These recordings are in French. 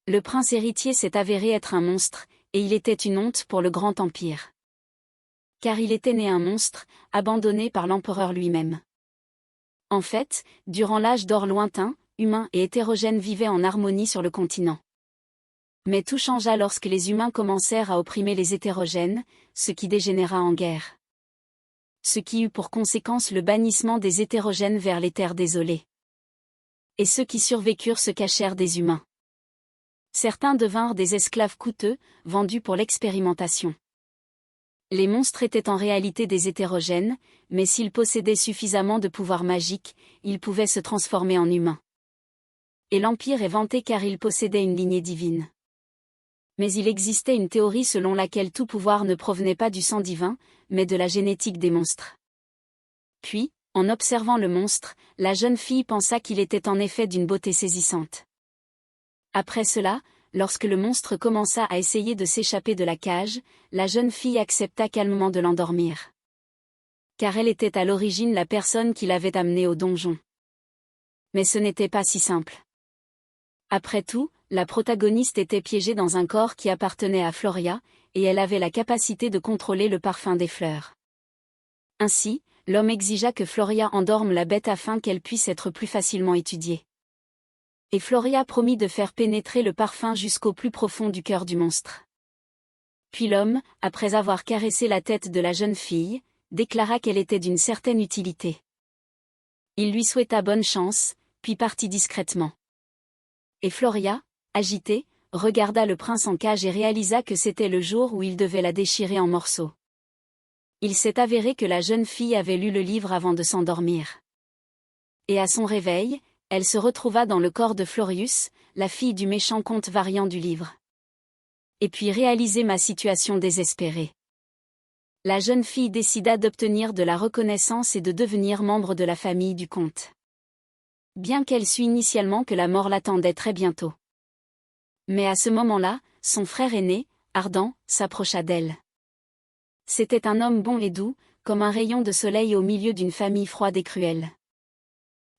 Le prince héritier s'est avéré être un monstre, et il était une honte pour le grand empire. Car il était né un monstre, abandonné par l'empereur lui-même. En fait, durant l'âge d'or lointain, humains et hétérogènes vivaient en harmonie sur le continent. Mais tout changea lorsque les humains commencèrent à opprimer les hétérogènes, ce qui dégénéra en guerre. Ce qui eut pour conséquence le bannissement des hétérogènes vers les terres désolées. Et ceux qui survécurent se cachèrent des humains. Certains devinrent des esclaves coûteux, vendus pour l'expérimentation. Les monstres étaient en réalité des hétérogènes, mais s'ils possédaient suffisamment de pouvoir magique, ils pouvaient se transformer en humains. Et l'Empire est vanté car il possédait une lignée divine. Mais il existait une théorie selon laquelle tout pouvoir ne provenait pas du sang divin, mais de la génétique des monstres. Puis, en observant le monstre, la jeune fille pensa qu'il était en effet d'une beauté saisissante. Après cela, lorsque le monstre commença à essayer de s'échapper de la cage, la jeune fille accepta calmement de l'endormir. Car elle était à l'origine la personne qui l'avait amenée au donjon. Mais ce n'était pas si simple. Après tout, la protagoniste était piégée dans un corps qui appartenait à Floria, et elle avait la capacité de contrôler le parfum des fleurs. Ainsi, l'homme exigea que Floria endorme la bête afin qu'elle puisse être plus facilement étudiée. Et Floria promit de faire pénétrer le parfum jusqu'au plus profond du cœur du monstre. Puis l'homme, après avoir caressé la tête de la jeune fille, déclara qu'elle était d'une certaine utilité. Il lui souhaita bonne chance, puis partit discrètement. Et Floria, agitée, regarda le prince en cage et réalisa que c'était le jour où il devait la déchirer en morceaux. Il s'est avéré que la jeune fille avait lu le livre avant de s'endormir. Et à son réveil, elle se retrouva dans le corps de Florius, la fille du méchant comte variant du livre. Et puis réaliser ma situation désespérée. La jeune fille décida d'obtenir de la reconnaissance et de devenir membre de la famille du comte. Bien qu'elle sût initialement que la mort l'attendait très bientôt. Mais à ce moment-là, son frère aîné, Ardan, s'approcha d'elle. C'était un homme bon et doux, comme un rayon de soleil au milieu d'une famille froide et cruelle.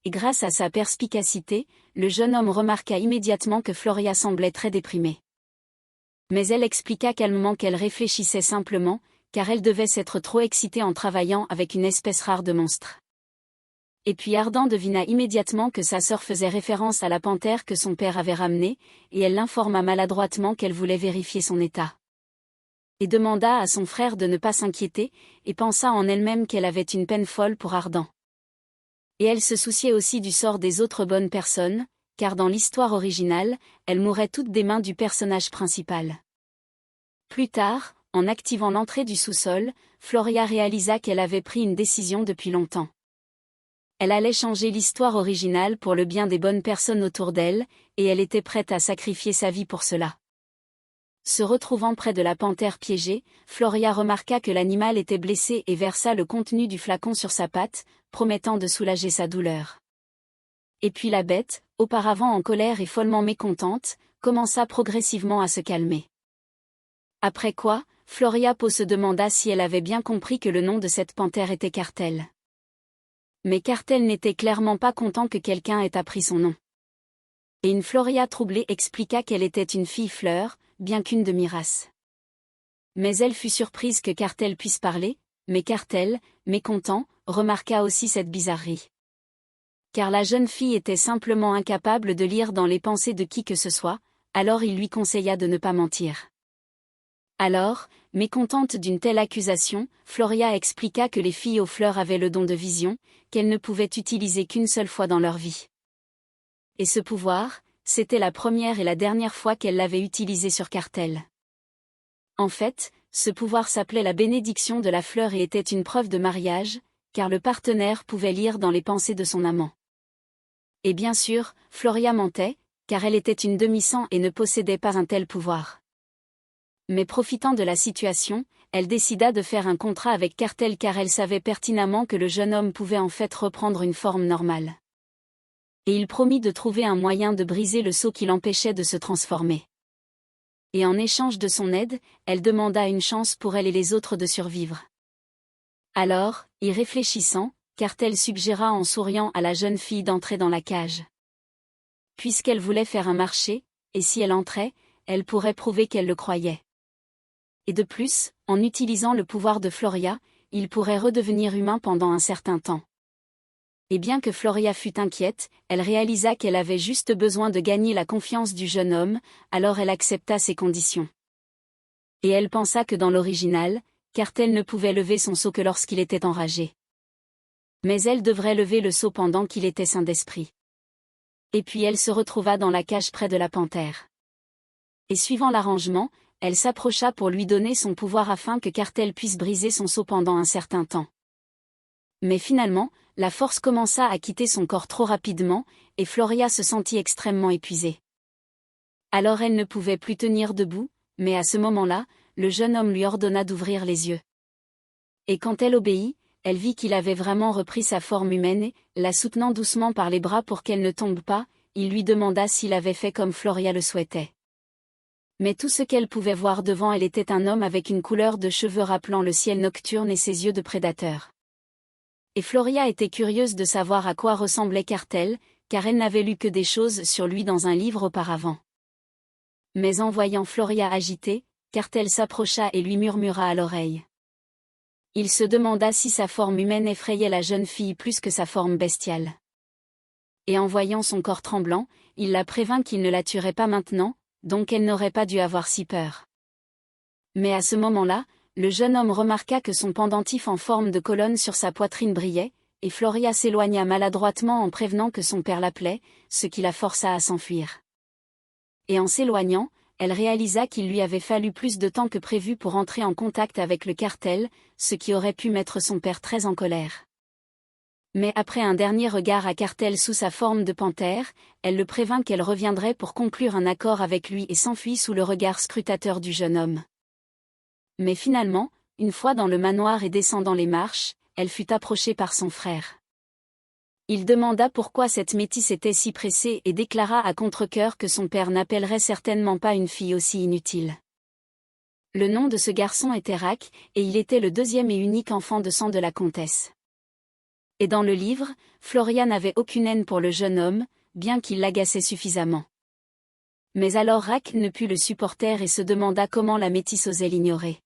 Et grâce à sa perspicacité, le jeune homme remarqua immédiatement que Floria semblait très déprimée. Mais elle expliqua calmement qu'elle réfléchissait simplement, car elle devait s'être trop excitée en travaillant avec une espèce rare de monstre. Et puis Ardan devina immédiatement que sa sœur faisait référence à la panthère que son père avait ramenée, et elle l'informa maladroitement qu'elle voulait vérifier son état. Et demanda à son frère de ne pas s'inquiéter, et pensa en elle-même qu'elle avait une peine folle pour Ardan. Et elle se souciait aussi du sort des autres bonnes personnes, car dans l'histoire originale, elles mouraient toutes des mains du personnage principal. Plus tard, en activant l'entrée du sous-sol, Floria réalisa qu'elle avait pris une décision depuis longtemps. Elle allait changer l'histoire originale pour le bien des bonnes personnes autour d'elle, et elle était prête à sacrifier sa vie pour cela. Se retrouvant près de la panthère piégée, Floria remarqua que l'animal était blessé et versa le contenu du flacon sur sa patte, promettant de soulager sa douleur. Et puis la bête, auparavant en colère et follement mécontente, commença progressivement à se calmer. Après quoi, Floria se demanda si elle avait bien compris que le nom de cette panthère était Cartel. Mais Cartel n'était clairement pas content que quelqu'un ait appris son nom. Et une Floria troublée expliqua qu'elle était une fille fleur, bien qu'une demi-race. Mais elle fut surprise que Cartel puisse parler, mais Cartel, mécontent, remarqua aussi cette bizarrerie. Car la jeune fille était simplement incapable de lire dans les pensées de qui que ce soit, alors il lui conseilla de ne pas mentir. Alors, mécontente d'une telle accusation, Floria expliqua que les filles aux fleurs avaient le don de vision, qu'elles ne pouvaient utiliser qu'une seule fois dans leur vie. Et ce pouvoir, c'était la première et la dernière fois qu'elle l'avait utilisé sur Cartel. En fait, ce pouvoir s'appelait la bénédiction de la fleur et était une preuve de mariage, car le partenaire pouvait lire dans les pensées de son amant. Et bien sûr, Floria mentait, car elle était une demi-sang et ne possédait pas un tel pouvoir. Mais profitant de la situation, elle décida de faire un contrat avec Cartel car elle savait pertinemment que le jeune homme pouvait en fait reprendre une forme normale. Et il promit de trouver un moyen de briser le sceau qui l'empêchait de se transformer. Et en échange de son aide, elle demanda une chance pour elle et les autres de survivre. Alors, y réfléchissant, Cartel suggéra en souriant à la jeune fille d'entrer dans la cage. Puisqu'elle voulait faire un marché, et si elle entrait, elle pourrait prouver qu'elle le croyait. Et de plus, en utilisant le pouvoir de Floria, il pourrait redevenir humain pendant un certain temps. Et bien que Floria fût inquiète, elle réalisa qu'elle avait juste besoin de gagner la confiance du jeune homme, alors elle accepta ses conditions. Et elle pensa que dans l'original, Cartel ne pouvait lever son sceau que lorsqu'il était enragé. Mais elle devrait lever le sceau pendant qu'il était sain d'esprit. Et puis elle se retrouva dans la cage près de la panthère. Et suivant l'arrangement, elle s'approcha pour lui donner son pouvoir afin que Cartel puisse briser son sceau pendant un certain temps. Mais finalement, la force commença à quitter son corps trop rapidement, et Floria se sentit extrêmement épuisée. Alors elle ne pouvait plus tenir debout, mais à ce moment-là, le jeune homme lui ordonna d'ouvrir les yeux. Et quand elle obéit, elle vit qu'il avait vraiment repris sa forme humaine et, la soutenant doucement par les bras pour qu'elle ne tombe pas, il lui demanda s'il avait fait comme Floria le souhaitait. Mais tout ce qu'elle pouvait voir devant elle était un homme avec une couleur de cheveux rappelant le ciel nocturne et ses yeux de prédateur. Et Floria était curieuse de savoir à quoi ressemblait Cartel, car elle n'avait lu que des choses sur lui dans un livre auparavant. Mais en voyant Floria agitée, Cartel s'approcha et lui murmura à l'oreille. Il se demanda si sa forme humaine effrayait la jeune fille plus que sa forme bestiale. Et en voyant son corps tremblant, il la prévint qu'il ne la tuerait pas maintenant, donc elle n'aurait pas dû avoir si peur. Mais à ce moment-là, le jeune homme remarqua que son pendentif en forme de colonne sur sa poitrine brillait, et Floria s'éloigna maladroitement en prévenant que son père l'appelait, ce qui la força à s'enfuir. Et en s'éloignant, elle réalisa qu'il lui avait fallu plus de temps que prévu pour entrer en contact avec le cartel, ce qui aurait pu mettre son père très en colère. Mais après un dernier regard à Cartel sous sa forme de panthère, elle le prévint qu'elle reviendrait pour conclure un accord avec lui et s'enfuit sous le regard scrutateur du jeune homme. Mais finalement, une fois dans le manoir et descendant les marches, elle fut approchée par son frère. Il demanda pourquoi cette métisse était si pressée et déclara à contre-cœur que son père n'appellerait certainement pas une fille aussi inutile. Le nom de ce garçon était Rac, et il était le deuxième et unique enfant de sang de la comtesse. Et dans le livre, Floria n'avait aucune haine pour le jeune homme, bien qu'il l'agaçait suffisamment. Mais alors Rac ne put le supporter et se demanda comment la métisse osait l'ignorer.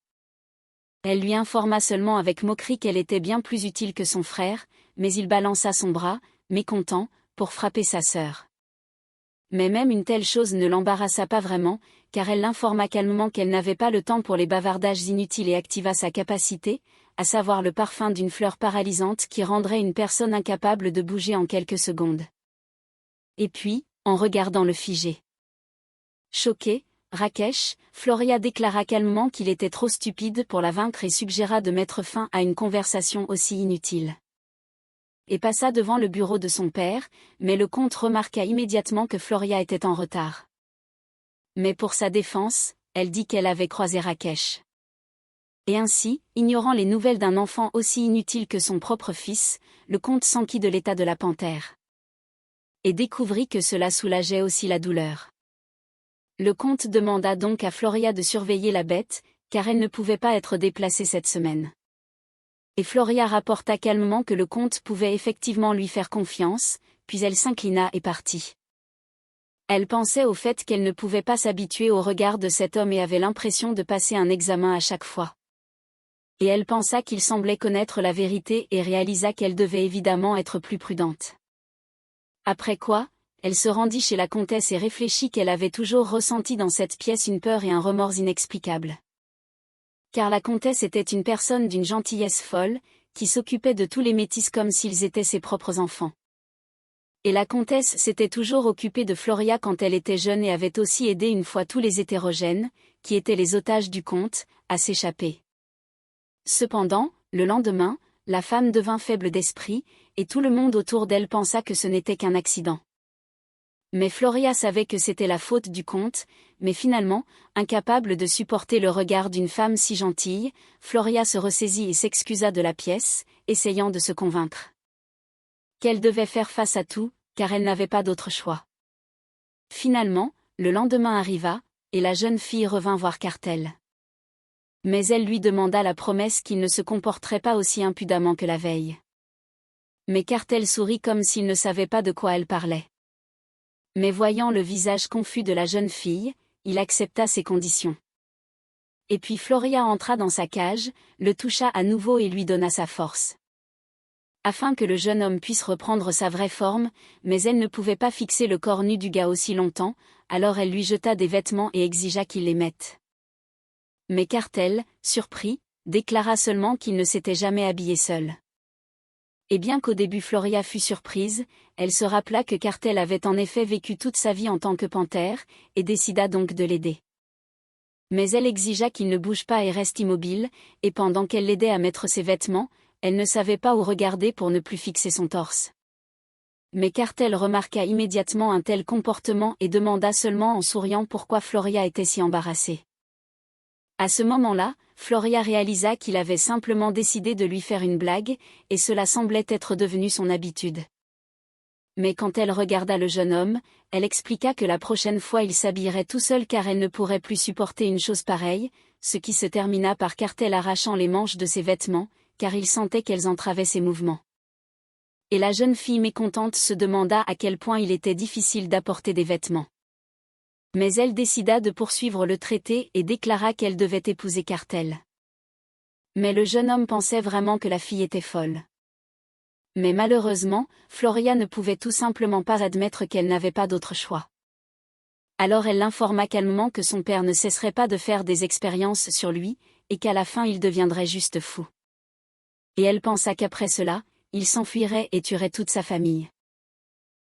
Elle lui informa seulement avec moquerie qu'elle était bien plus utile que son frère, mais il balança son bras, mécontent, pour frapper sa sœur. Mais même une telle chose ne l'embarrassa pas vraiment, car elle l'informa calmement qu'elle n'avait pas le temps pour les bavardages inutiles et activa sa capacité, à savoir le parfum d'une fleur paralysante qui rendrait une personne incapable de bouger en quelques secondes. Et puis, en regardant le figé. Choqué, Rakesh, Floria déclara calmement qu'il était trop stupide pour la vaincre et suggéra de mettre fin à une conversation aussi inutile. Et passa devant le bureau de son père, mais le comte remarqua immédiatement que Floria était en retard. Mais pour sa défense, elle dit qu'elle avait croisé Rakesh. Et ainsi, ignorant les nouvelles d'un enfant aussi inutile que son propre fils, le comte s'enquit de l'état de la panthère. Et découvrit que cela soulageait aussi la douleur. Le comte demanda donc à Floria de surveiller la bête, car elle ne pouvait pas être déplacée cette semaine. Et Floria rapporta calmement que le comte pouvait effectivement lui faire confiance, puis elle s'inclina et partit. Elle pensait au fait qu'elle ne pouvait pas s'habituer au regard de cet homme et avait l'impression de passer un examen à chaque fois. Et elle pensa qu'il semblait connaître la vérité et réalisa qu'elle devait évidemment être plus prudente. Après quoi, elle se rendit chez la comtesse et réfléchit qu'elle avait toujours ressenti dans cette pièce une peur et un remords inexplicables. Car la comtesse était une personne d'une gentillesse folle, qui s'occupait de tous les métis comme s'ils étaient ses propres enfants. Et la comtesse s'était toujours occupée de Floria quand elle était jeune et avait aussi aidé une fois tous les hétérogènes, qui étaient les otages du comte, à s'échapper. Cependant, le lendemain, la femme devint faible d'esprit, et tout le monde autour d'elle pensa que ce n'était qu'un accident. Mais Floria savait que c'était la faute du comte, mais finalement, incapable de supporter le regard d'une femme si gentille, Floria se ressaisit et s'excusa de la pièce, essayant de se convaincre qu'elle devait faire face à tout, car elle n'avait pas d'autre choix. Finalement, le lendemain arriva, et la jeune fille revint voir Cartel. Mais elle lui demanda la promesse qu'il ne se comporterait pas aussi impudemment que la veille. Mais Cartel sourit comme s'il ne savait pas de quoi elle parlait. Mais voyant le visage confus de la jeune fille, il accepta ses conditions. Et puis Floria entra dans sa cage, le toucha à nouveau et lui donna sa force. Afin que le jeune homme puisse reprendre sa vraie forme, mais elle ne pouvait pas fixer le corps nu du gars aussi longtemps, alors elle lui jeta des vêtements et exigea qu'il les mette. Mais Cartel, surpris, déclara seulement qu'il ne s'était jamais habillé seul. Et bien qu'au début Floria fut surprise, elle se rappela que Cartel avait en effet vécu toute sa vie en tant que panthère, et décida donc de l'aider. Mais elle exigea qu'il ne bouge pas et reste immobile, et pendant qu'elle l'aidait à mettre ses vêtements, elle ne savait pas où regarder pour ne plus fixer son torse. Mais Cartel remarqua immédiatement un tel comportement et demanda seulement en souriant pourquoi Floria était si embarrassée. À ce moment-là, Floria réalisa qu'il avait simplement décidé de lui faire une blague, et cela semblait être devenu son habitude. Mais quand elle regarda le jeune homme, elle expliqua que la prochaine fois il s'habillerait tout seul car elle ne pourrait plus supporter une chose pareille, ce qui se termina par Cartel arrachant les manches de ses vêtements, car il sentait qu'elles entravaient ses mouvements. Et la jeune fille mécontente se demanda à quel point il était difficile d'apporter des vêtements. Mais elle décida de poursuivre le traité et déclara qu'elle devait épouser Cartel. Mais le jeune homme pensait vraiment que la fille était folle. Mais malheureusement, Floria ne pouvait tout simplement pas admettre qu'elle n'avait pas d'autre choix. Alors elle l'informa calmement que son père ne cesserait pas de faire des expériences sur lui, et qu'à la fin il deviendrait juste fou. Et elle pensa qu'après cela, il s'enfuirait et tuerait toute sa famille.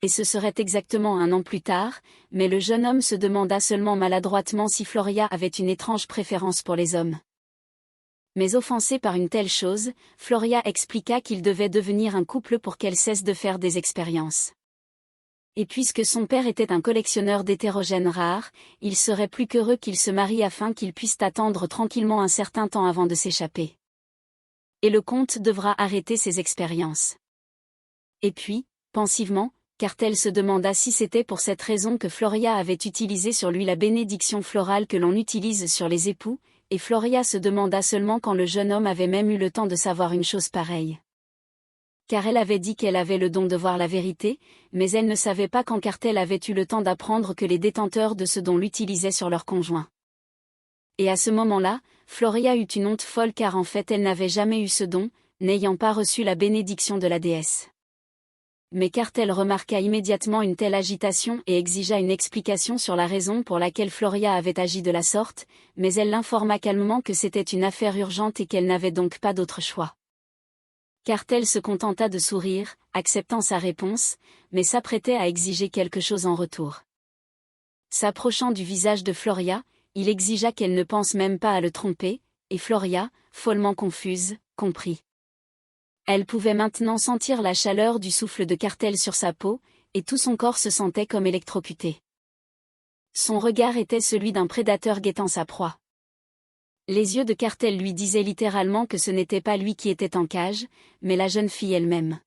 Et ce serait exactement 1 an plus tard, mais le jeune homme se demanda seulement maladroitement si Floria avait une étrange préférence pour les hommes. Mais offensée par une telle chose, Floria expliqua qu'il devait devenir un couple pour qu'elle cesse de faire des expériences. Et puisque son père était un collectionneur d'hétérogènes rares, il serait plus qu'heureux qu'il se marie afin qu'ils puissent attendre tranquillement un certain temps avant de s'échapper. Et le comte devra arrêter ses expériences. Et puis, pensivement, Cartel se demanda si c'était pour cette raison que Floria avait utilisé sur lui la bénédiction florale que l'on utilise sur les époux, et Floria se demanda seulement quand le jeune homme avait même eu le temps de savoir une chose pareille. Car elle avait dit qu'elle avait le don de voir la vérité, mais elle ne savait pas quand Cartel avait eu le temps d'apprendre que les détenteurs de ce don l'utilisaient sur leurs conjoints. Et à ce moment-là, Floria eut une honte folle car en fait elle n'avait jamais eu ce don, n'ayant pas reçu la bénédiction de la déesse. Mais Cartel remarqua immédiatement une telle agitation et exigea une explication sur la raison pour laquelle Floria avait agi de la sorte, mais elle l'informa calmement que c'était une affaire urgente et qu'elle n'avait donc pas d'autre choix. Cartel se contenta de sourire, acceptant sa réponse, mais s'apprêtait à exiger quelque chose en retour. S'approchant du visage de Floria, il exigea qu'elle ne pense même pas à le tromper, et Floria, follement confuse, comprit. Elle pouvait maintenant sentir la chaleur du souffle de Cartel sur sa peau, et tout son corps se sentait comme électrocuté. Son regard était celui d'un prédateur guettant sa proie. Les yeux de Cartel lui disaient littéralement que ce n'était pas lui qui était en cage, mais la jeune fille elle-même.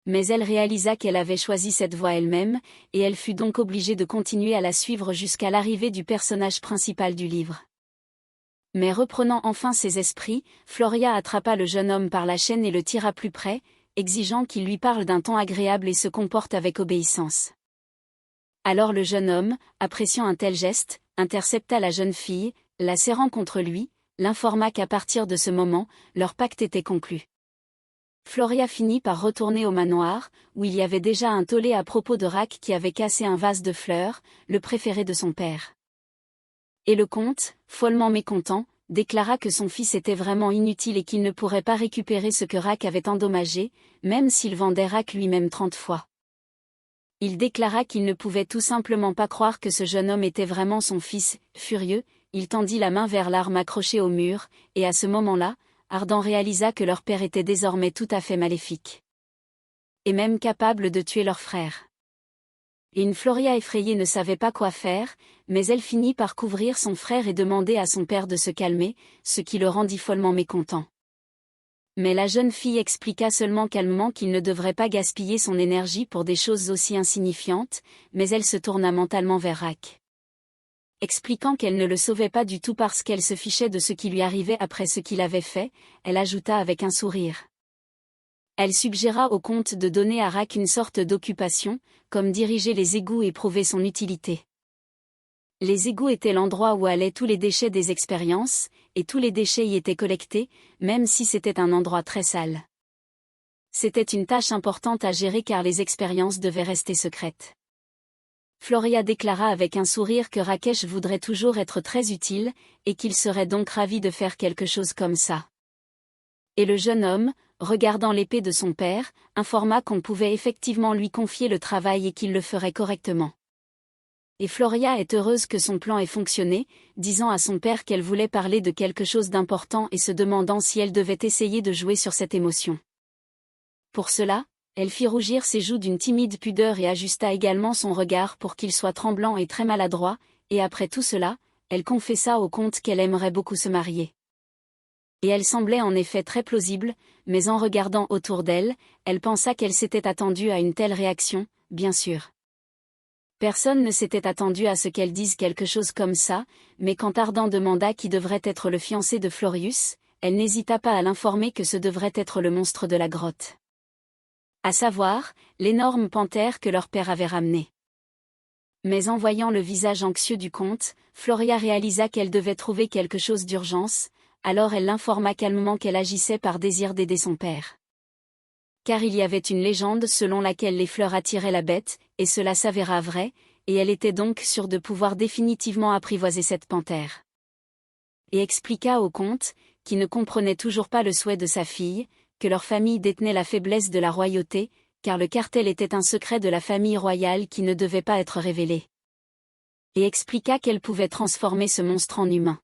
Mais elle réalisa qu'elle avait choisi cette voie elle-même, et elle fut donc obligée de continuer à la suivre jusqu'à l'arrivée du personnage principal du livre. Mais reprenant enfin ses esprits, Floria attrapa le jeune homme par la chaîne et le tira plus près, exigeant qu'il lui parle d'un ton agréable et se comporte avec obéissance. Alors le jeune homme, appréciant un tel geste, intercepta la jeune fille, la serrant contre lui, l'informa qu'à partir de ce moment, leur pacte était conclu. Floria finit par retourner au manoir, où il y avait déjà un tollé à propos de Rack qui avait cassé un vase de fleurs, le préféré de son père. Et le comte, follement mécontent, déclara que son fils était vraiment inutile et qu'il ne pourrait pas récupérer ce que Rack avait endommagé, même s'il vendait Rack lui-même 30 fois. Il déclara qu'il ne pouvait tout simplement pas croire que ce jeune homme était vraiment son fils. Furieux, il tendit la main vers l'arme accrochée au mur, et à ce moment-là, Ardan réalisa que leur père était désormais tout à fait maléfique. Et même capable de tuer leur frère. Et une Floria effrayée ne savait pas quoi faire, mais elle finit par couvrir son frère et demander à son père de se calmer, ce qui le rendit follement mécontent. Mais la jeune fille expliqua seulement calmement qu'il ne devrait pas gaspiller son énergie pour des choses aussi insignifiantes, mais elle se tourna mentalement vers Rack. Expliquant qu'elle ne le sauvait pas du tout parce qu'elle se fichait de ce qui lui arrivait après ce qu'il avait fait, elle ajouta avec un sourire. Elle suggéra au comte de donner à Rac une sorte d'occupation, comme diriger les égouts et prouver son utilité. Les égouts étaient l'endroit où allaient tous les déchets des expériences, et tous les déchets y étaient collectés, même si c'était un endroit très sale. C'était une tâche importante à gérer car les expériences devaient rester secrètes. Floria déclara avec un sourire que Rakesh voudrait toujours être très utile, et qu'il serait donc ravi de faire quelque chose comme ça. Et le jeune homme, regardant l'épée de son père, informa qu'on pouvait effectivement lui confier le travail et qu'il le ferait correctement. Et Floria est heureuse que son plan ait fonctionné, disant à son père qu'elle voulait parler de quelque chose d'important et se demandant si elle devait essayer de jouer sur cette émotion. Pour cela, elle fit rougir ses joues d'une timide pudeur et ajusta également son regard pour qu'il soit tremblant et très maladroit, et après tout cela, elle confessa au comte qu'elle aimerait beaucoup se marier. Et elle semblait en effet très plausible, mais en regardant autour d'elle, elle pensa qu'elle s'était attendue à une telle réaction, bien sûr. Personne ne s'était attendu à ce qu'elle dise quelque chose comme ça, mais quand Ardan demanda qui devrait être le fiancé de Florius, elle n'hésita pas à l'informer que ce devrait être le monstre de la grotte. À savoir, l'énorme panthère que leur père avait ramené. Mais en voyant le visage anxieux du comte, Floria réalisa qu'elle devait trouver quelque chose d'urgence, alors elle l'informa calmement qu'elle agissait par désir d'aider son père. Car il y avait une légende selon laquelle les fleurs attiraient la bête, et cela s'avéra vrai, et elle était donc sûre de pouvoir définitivement apprivoiser cette panthère. Et expliqua au comte, qui ne comprenait toujours pas le souhait de sa fille, que leur famille détenait la faiblesse de la royauté, car le cartel était un secret de la famille royale qui ne devait pas être révélé. Et expliqua qu'elle pouvait transformer ce monstre en humain.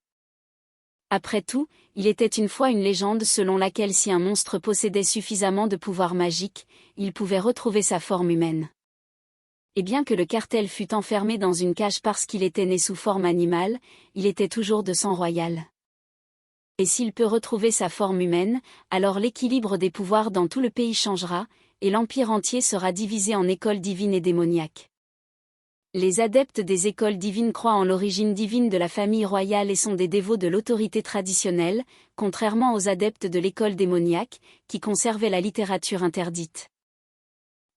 Après tout, il était une fois une légende selon laquelle si un monstre possédait suffisamment de pouvoir magique, il pouvait retrouver sa forme humaine. Et bien que le cartel fût enfermé dans une cage parce qu'il était né sous forme animale, il était toujours de sang royal. Et s'il peut retrouver sa forme humaine, alors l'équilibre des pouvoirs dans tout le pays changera, et l'empire entier sera divisé en écoles divines et démoniaques. Les adeptes des écoles divines croient en l'origine divine de la famille royale et sont des dévots de l'autorité traditionnelle, contrairement aux adeptes de l'école démoniaque, qui conservaient la littérature interdite.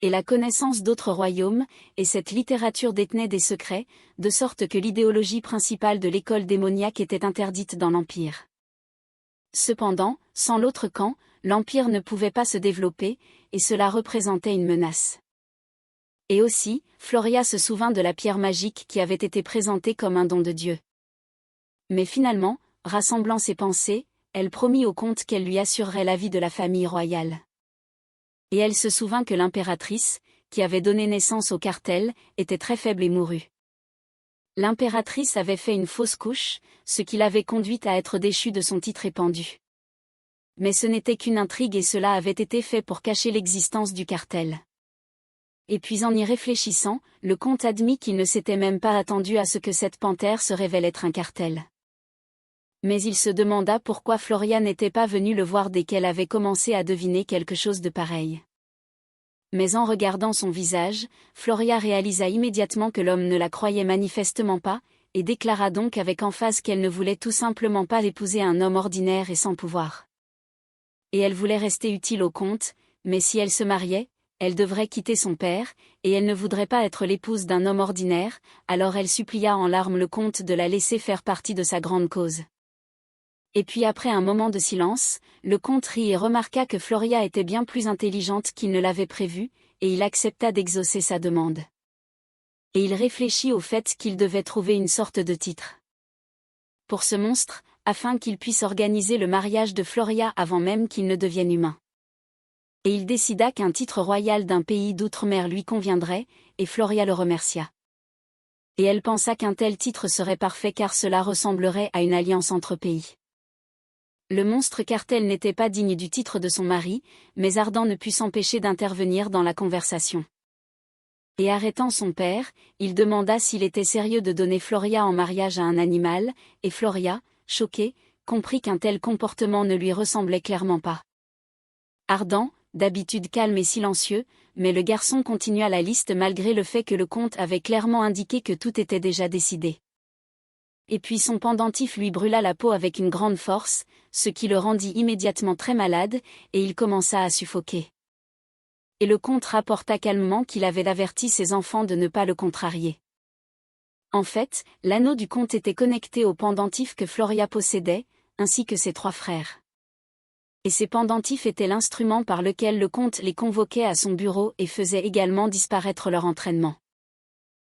Et la connaissance d'autres royaumes, et cette littérature détenait des secrets, de sorte que l'idéologie principale de l'école démoniaque était interdite dans l'Empire. Cependant, sans l'autre camp, l'Empire ne pouvait pas se développer, et cela représentait une menace. Et aussi, Floria se souvint de la pierre magique qui avait été présentée comme un don de Dieu. Mais finalement, rassemblant ses pensées, elle promit au comte qu'elle lui assurerait la vie de la famille royale. Et elle se souvint que l'impératrice, qui avait donné naissance au cartel, était très faible et mourut. L'impératrice avait fait une fausse couche, ce qui l'avait conduite à être déchue de son titre et pendue. Mais ce n'était qu'une intrigue et cela avait été fait pour cacher l'existence du cartel. Et puis en y réfléchissant, le comte admit qu'il ne s'était même pas attendu à ce que cette panthère se révèle être un cartel. Mais il se demanda pourquoi Floria n'était pas venue le voir dès qu'elle avait commencé à deviner quelque chose de pareil. Mais en regardant son visage, Floria réalisa immédiatement que l'homme ne la croyait manifestement pas, et déclara donc avec emphase qu'elle ne voulait tout simplement pas épouser un homme ordinaire et sans pouvoir. Et elle voulait rester utile au comte, mais si elle se mariait, elle devrait quitter son père, et elle ne voudrait pas être l'épouse d'un homme ordinaire, alors elle supplia en larmes le comte de la laisser faire partie de sa grande cause. Et puis après un moment de silence, le comte rit et remarqua que Floria était bien plus intelligente qu'il ne l'avait prévu, et il accepta d'exaucer sa demande. Et il réfléchit au fait qu'il devait trouver une sorte de titre pour ce monstre, afin qu'il puisse organiser le mariage de Floria avant même qu'il ne devienne humain. Et il décida qu'un titre royal d'un pays d'outre-mer lui conviendrait, et Floria le remercia. Et elle pensa qu'un tel titre serait parfait car cela ressemblerait à une alliance entre pays. Le monstre cartel n'était pas digne du titre de son mari, mais Ardan ne put s'empêcher d'intervenir dans la conversation. Et arrêtant son père, il demanda s'il était sérieux de donner Floria en mariage à un animal, et Floria, choquée, comprit qu'un tel comportement ne lui ressemblait clairement pas. Ardan, d'habitude calme et silencieux, mais le garçon continua la liste malgré le fait que le comte avait clairement indiqué que tout était déjà décidé. Et puis son pendentif lui brûla la peau avec une grande force, ce qui le rendit immédiatement très malade, et il commença à suffoquer. Et le comte rapporta calmement qu'il avait averti ses enfants de ne pas le contrarier. En fait, l'anneau du comte était connecté au pendentif que Floria possédait, ainsi que ses 3 frères. Et ces pendentifs étaient l'instrument par lequel le comte les convoquait à son bureau et faisait également disparaître leur entraînement.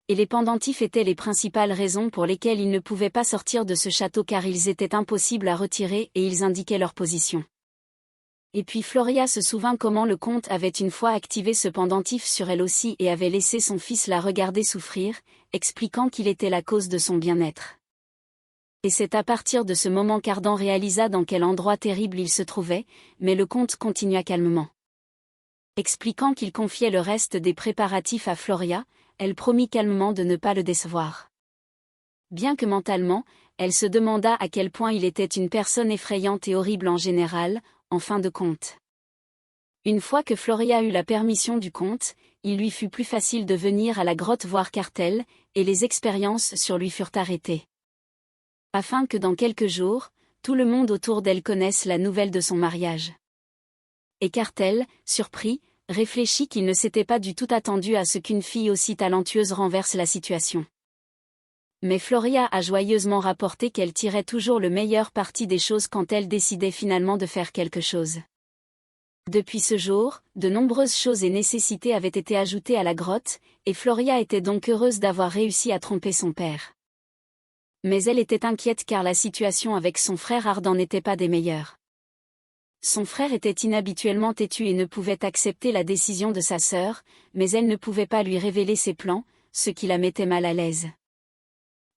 Et les pendentifs étaient les principales raisons pour lesquelles ils ne pouvaient pas sortir de ce château car ils étaient impossibles à retirer et ils indiquaient leur position. Et puis Floria se souvint comment le comte avait une fois activé ce pendentif sur elle aussi et avait laissé son fils la regarder souffrir, expliquant qu'il était la cause de son bien-être. Et c'est à partir de ce moment qu'Ardan réalisa dans quel endroit terrible il se trouvait, mais le comte continua calmement. Expliquant qu'il confiait le reste des préparatifs à Floria, elle promit calmement de ne pas le décevoir. Bien que mentalement, elle se demanda à quel point il était une personne effrayante et horrible en général, en fin de compte. Une fois que Floria eut la permission du comte, il lui fut plus facile de venir à la grotte voir Cartel, et les expériences sur lui furent arrêtées. Afin que dans quelques jours, tout le monde autour d'elle connaisse la nouvelle de son mariage. Et Cartel, surpris, réfléchit qu'il ne s'était pas du tout attendu à ce qu'une fille aussi talentueuse renverse la situation. Mais Floria a joyeusement rapporté qu'elle tirait toujours le meilleur parti des choses quand elle décidait finalement de faire quelque chose. Depuis ce jour, de nombreuses choses et nécessités avaient été ajoutées à la grotte, et Floria était donc heureuse d'avoir réussi à tromper son père. Mais elle était inquiète car la situation avec son frère Ardan n'était pas des meilleures. Son frère était inhabituellement têtu et ne pouvait accepter la décision de sa sœur, mais elle ne pouvait pas lui révéler ses plans, ce qui la mettait mal à l'aise.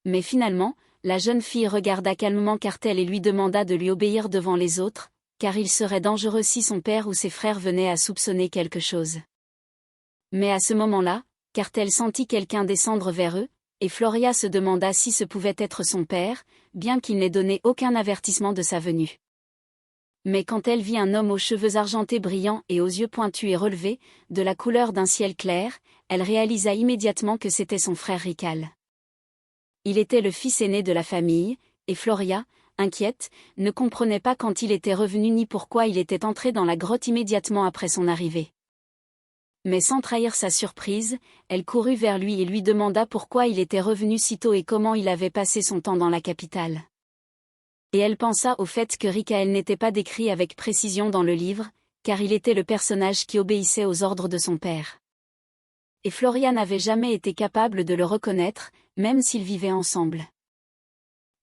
Mais finalement, la jeune fille regarda calmement Cartel et lui demanda de lui obéir devant les autres, car il serait dangereux si son père ou ses frères venaient à soupçonner quelque chose. Mais à ce moment-là, Cartel sentit quelqu'un descendre vers eux, et Floria se demanda si ce pouvait être son père, bien qu'il n'ait donné aucun avertissement de sa venue. Mais quand elle vit un homme aux cheveux argentés brillants et aux yeux pointus et relevés, de la couleur d'un ciel clair, elle réalisa immédiatement que c'était son frère Rikal. Il était le fils aîné de la famille, et Floria, inquiète, ne comprenait pas quand il était revenu ni pourquoi il était entré dans la grotte immédiatement après son arrivée. Mais sans trahir sa surprise, elle courut vers lui et lui demanda pourquoi il était revenu si tôt et comment il avait passé son temps dans la capitale. Et elle pensa au fait que Rikael n'était pas décrit avec précision dans le livre, car il était le personnage qui obéissait aux ordres de son père. Et Floria n'avait jamais été capable de le reconnaître, même s'ils vivaient ensemble.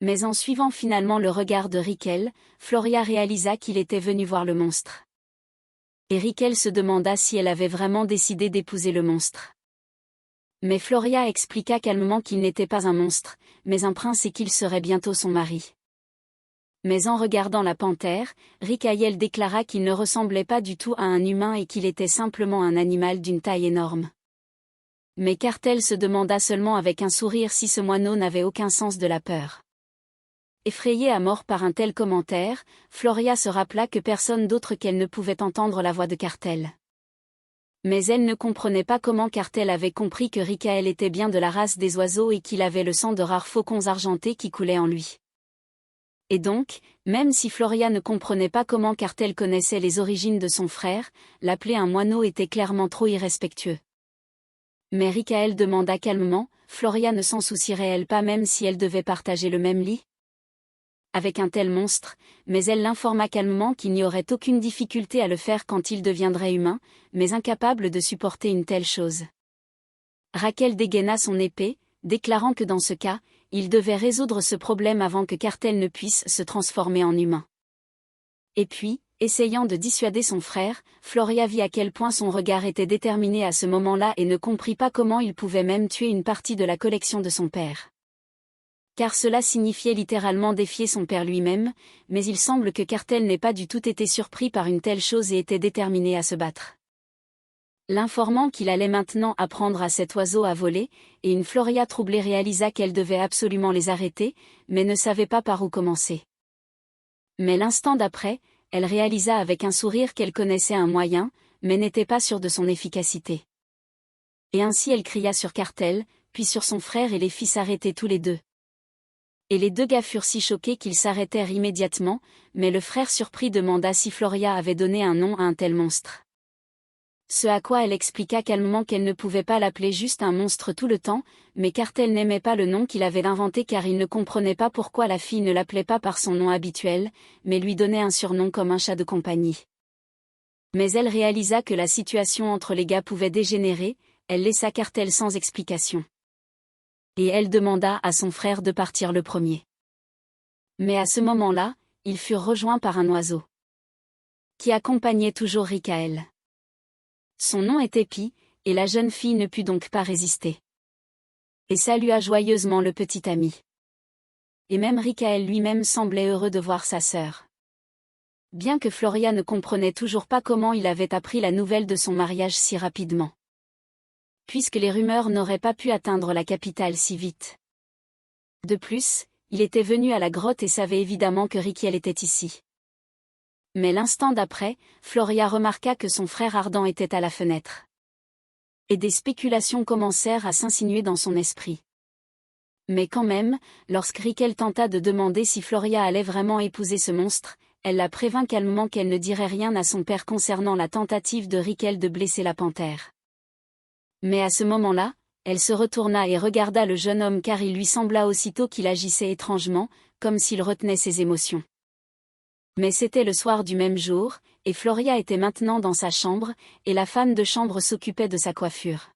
Mais en suivant finalement le regard de Rikael, Floria réalisa qu'il était venu voir le monstre. Et Rikael se demanda si elle avait vraiment décidé d'épouser le monstre. Mais Floria expliqua calmement qu'il n'était pas un monstre, mais un prince et qu'il serait bientôt son mari. Mais en regardant la panthère, Rikael déclara qu'il ne ressemblait pas du tout à un humain et qu'il était simplement un animal d'une taille énorme. Mais Cartel se demanda seulement avec un sourire si ce moineau n'avait aucun sens de la peur. Effrayée à mort par un tel commentaire, Floria se rappela que personne d'autre qu'elle ne pouvait entendre la voix de Cartel. Mais elle ne comprenait pas comment Cartel avait compris que Rikael était bien de la race des oiseaux et qu'il avait le sang de rares faucons argentés qui coulait en lui. Et donc, même si Floria ne comprenait pas comment Cartel connaissait les origines de son frère, l'appeler un moineau était clairement trop irrespectueux. Mais Rikael demanda calmement, Floria ne s'en soucierait-elle pas même si elle devait partager le même lit avec un tel monstre, mais elle l'informa calmement qu'il n'y aurait aucune difficulté à le faire quand il deviendrait humain, mais incapable de supporter une telle chose. Raquel dégaina son épée, déclarant que dans ce cas, il devait résoudre ce problème avant que Cartel ne puisse se transformer en humain. Et puis, essayant de dissuader son frère, Floria vit à quel point son regard était déterminé à ce moment-là et ne comprit pas comment il pouvait même tuer une partie de la collection de son père. Car cela signifiait littéralement défier son père lui-même, mais il semble que Cartel n'ait pas du tout été surpris par une telle chose et était déterminé à se battre. L'informant qu'il allait maintenant apprendre à cet oiseau à voler, et une Floria troublée réalisa qu'elle devait absolument les arrêter, mais ne savait pas par où commencer. Mais l'instant d'après, elle réalisa avec un sourire qu'elle connaissait un moyen, mais n'était pas sûre de son efficacité. Et ainsi elle cria sur Cartel, puis sur son frère et les fit s'arrêter tous les deux. Et les deux gars furent si choqués qu'ils s'arrêtèrent immédiatement, mais le frère surpris demanda si Floria avait donné un nom à un tel monstre. Ce à quoi elle expliqua calmement qu'elle ne pouvait pas l'appeler juste un monstre tout le temps, mais qu'Artel n'aimait pas le nom qu'il avait inventé car il ne comprenait pas pourquoi la fille ne l'appelait pas par son nom habituel, mais lui donnait un surnom comme un chat de compagnie. Mais elle réalisa que la situation entre les gars pouvait dégénérer, elle laissa Cartel sans explication. Et elle demanda à son frère de partir le premier. Mais à ce moment-là, ils furent rejoints par un oiseau qui accompagnait toujours Rikael. Son nom était Pi, et la jeune fille ne put donc pas résister. Et salua joyeusement le petit ami. Et même Rikael lui-même semblait heureux de voir sa sœur. Bien que Floria ne comprenait toujours pas comment il avait appris la nouvelle de son mariage si rapidement. Puisque les rumeurs n'auraient pas pu atteindre la capitale si vite. De plus, il était venu à la grotte et savait évidemment que Rikiel était ici. Mais l'instant d'après, Floria remarqua que son frère ardent était à la fenêtre. Et des spéculations commencèrent à s'insinuer dans son esprit. Mais quand même, lorsque Rikel tenta de demander si Floria allait vraiment épouser ce monstre, elle la prévint calmement qu'elle ne dirait rien à son père concernant la tentative de Rikel de blesser la panthère. Mais à ce moment-là, elle se retourna et regarda le jeune homme car il lui sembla aussitôt qu'il agissait étrangement, comme s'il retenait ses émotions. Mais c'était le soir du même jour, et Floria était maintenant dans sa chambre, et la femme de chambre s'occupait de sa coiffure.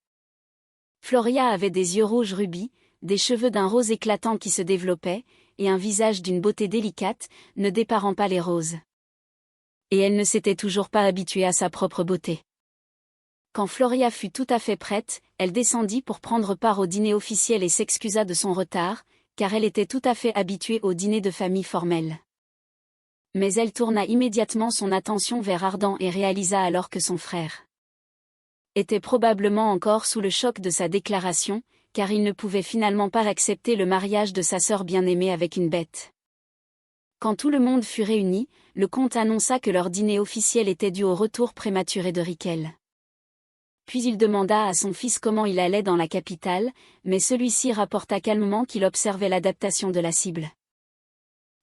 Floria avait des yeux rouges rubis, des cheveux d'un rose éclatant qui se développaient, et un visage d'une beauté délicate, ne déparant pas les roses. Et elle ne s'était toujours pas habituée à sa propre beauté. Quand Floria fut tout à fait prête, elle descendit pour prendre part au dîner officiel et s'excusa de son retard, car elle était tout à fait habituée au dîner de famille formel. Mais elle tourna immédiatement son attention vers Ardent et réalisa alors que son frère était probablement encore sous le choc de sa déclaration, car il ne pouvait finalement pas accepter le mariage de sa sœur bien-aimée avec une bête. Quand tout le monde fut réuni, le comte annonça que leur dîner officiel était dû au retour prématuré de Rikel. Puis il demanda à son fils comment il allait dans la capitale, mais celui-ci rapporta calmement qu'il observait l'adaptation de la cible.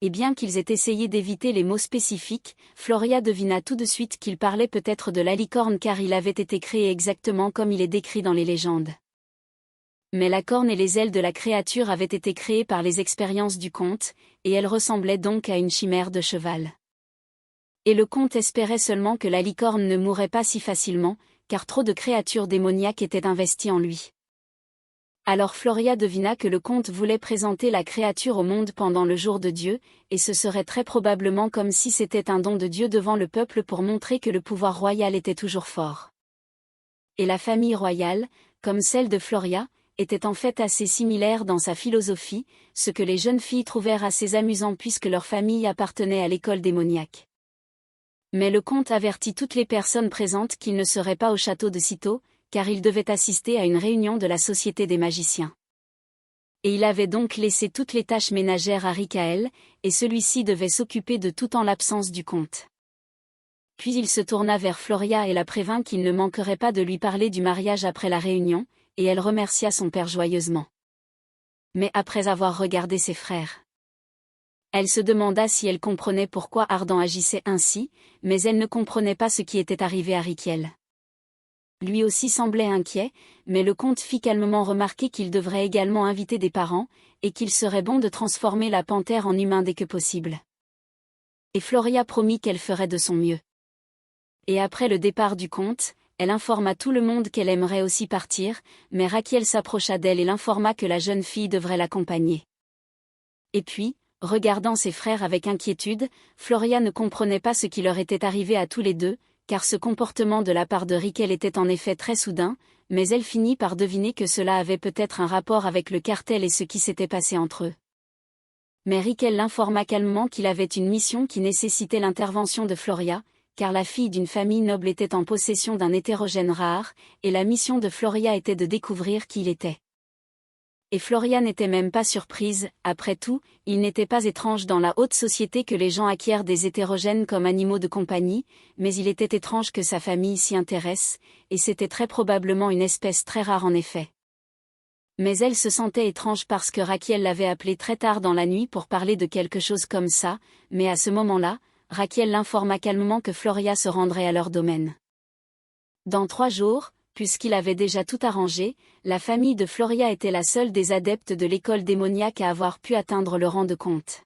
Et bien qu'ils aient essayé d'éviter les mots spécifiques, Floria devina tout de suite qu'il parlait peut-être de la licorne car il avait été créé exactement comme il est décrit dans les légendes. Mais la corne et les ailes de la créature avaient été créées par les expériences du comte, et elle ressemblait donc à une chimère de cheval. Et le comte espérait seulement que la licorne ne mourrait pas si facilement, car trop de créatures démoniaques étaient investies en lui. Alors Floria devina que le comte voulait présenter la créature au monde pendant le jour de Dieu, et ce serait très probablement comme si c'était un don de Dieu devant le peuple pour montrer que le pouvoir royal était toujours fort. Et la famille royale, comme celle de Floria, était en fait assez similaire dans sa philosophie, ce que les jeunes filles trouvèrent assez amusant puisque leur famille appartenait à l'école démoniaque. Mais le comte avertit toutes les personnes présentes qu'ils ne seraient pas au château de sitôt, car il devait assister à une réunion de la Société des magiciens. Et il avait donc laissé toutes les tâches ménagères à Rikael, et celui-ci devait s'occuper de tout en l'absence du comte. Puis il se tourna vers Floria et la prévint qu'il ne manquerait pas de lui parler du mariage après la réunion, et elle remercia son père joyeusement. Mais après avoir regardé ses frères, elle se demanda si elle comprenait pourquoi Ardent agissait ainsi, mais elle ne comprenait pas ce qui était arrivé à Rikiel. Lui aussi semblait inquiet, mais le comte fit calmement remarquer qu'il devrait également inviter des parents, et qu'il serait bon de transformer la panthère en humain dès que possible. Et Floria promit qu'elle ferait de son mieux. Et après le départ du comte, elle informa tout le monde qu'elle aimerait aussi partir, mais Raquiel s'approcha d'elle et l'informa que la jeune fille devrait l'accompagner. Et puis, regardant ses frères avec inquiétude, Floria ne comprenait pas ce qui leur était arrivé à tous les deux, car ce comportement de la part de Rikel était en effet très soudain, mais elle finit par deviner que cela avait peut-être un rapport avec le cartel et ce qui s'était passé entre eux. Mais Rikel l'informa calmement qu'il avait une mission qui nécessitait l'intervention de Floria, car la fille d'une famille noble était en possession d'un hétérogène rare, et la mission de Floria était de découvrir qui il était. Et Floria n'était même pas surprise, après tout, il n'était pas étrange dans la haute société que les gens acquièrent des hétérogènes comme animaux de compagnie, mais il était étrange que sa famille s'y intéresse, et c'était très probablement une espèce très rare en effet. Mais elle se sentait étrange parce que Raquiel l'avait appelée très tard dans la nuit pour parler de quelque chose comme ça, mais à ce moment-là, Raquiel l'informa calmement que Floria se rendrait à leur domaine. Dans 3 jours, puisqu'il avait déjà tout arrangé, la famille de Floria était la seule des adeptes de l'école démoniaque à avoir pu atteindre le rang de comte.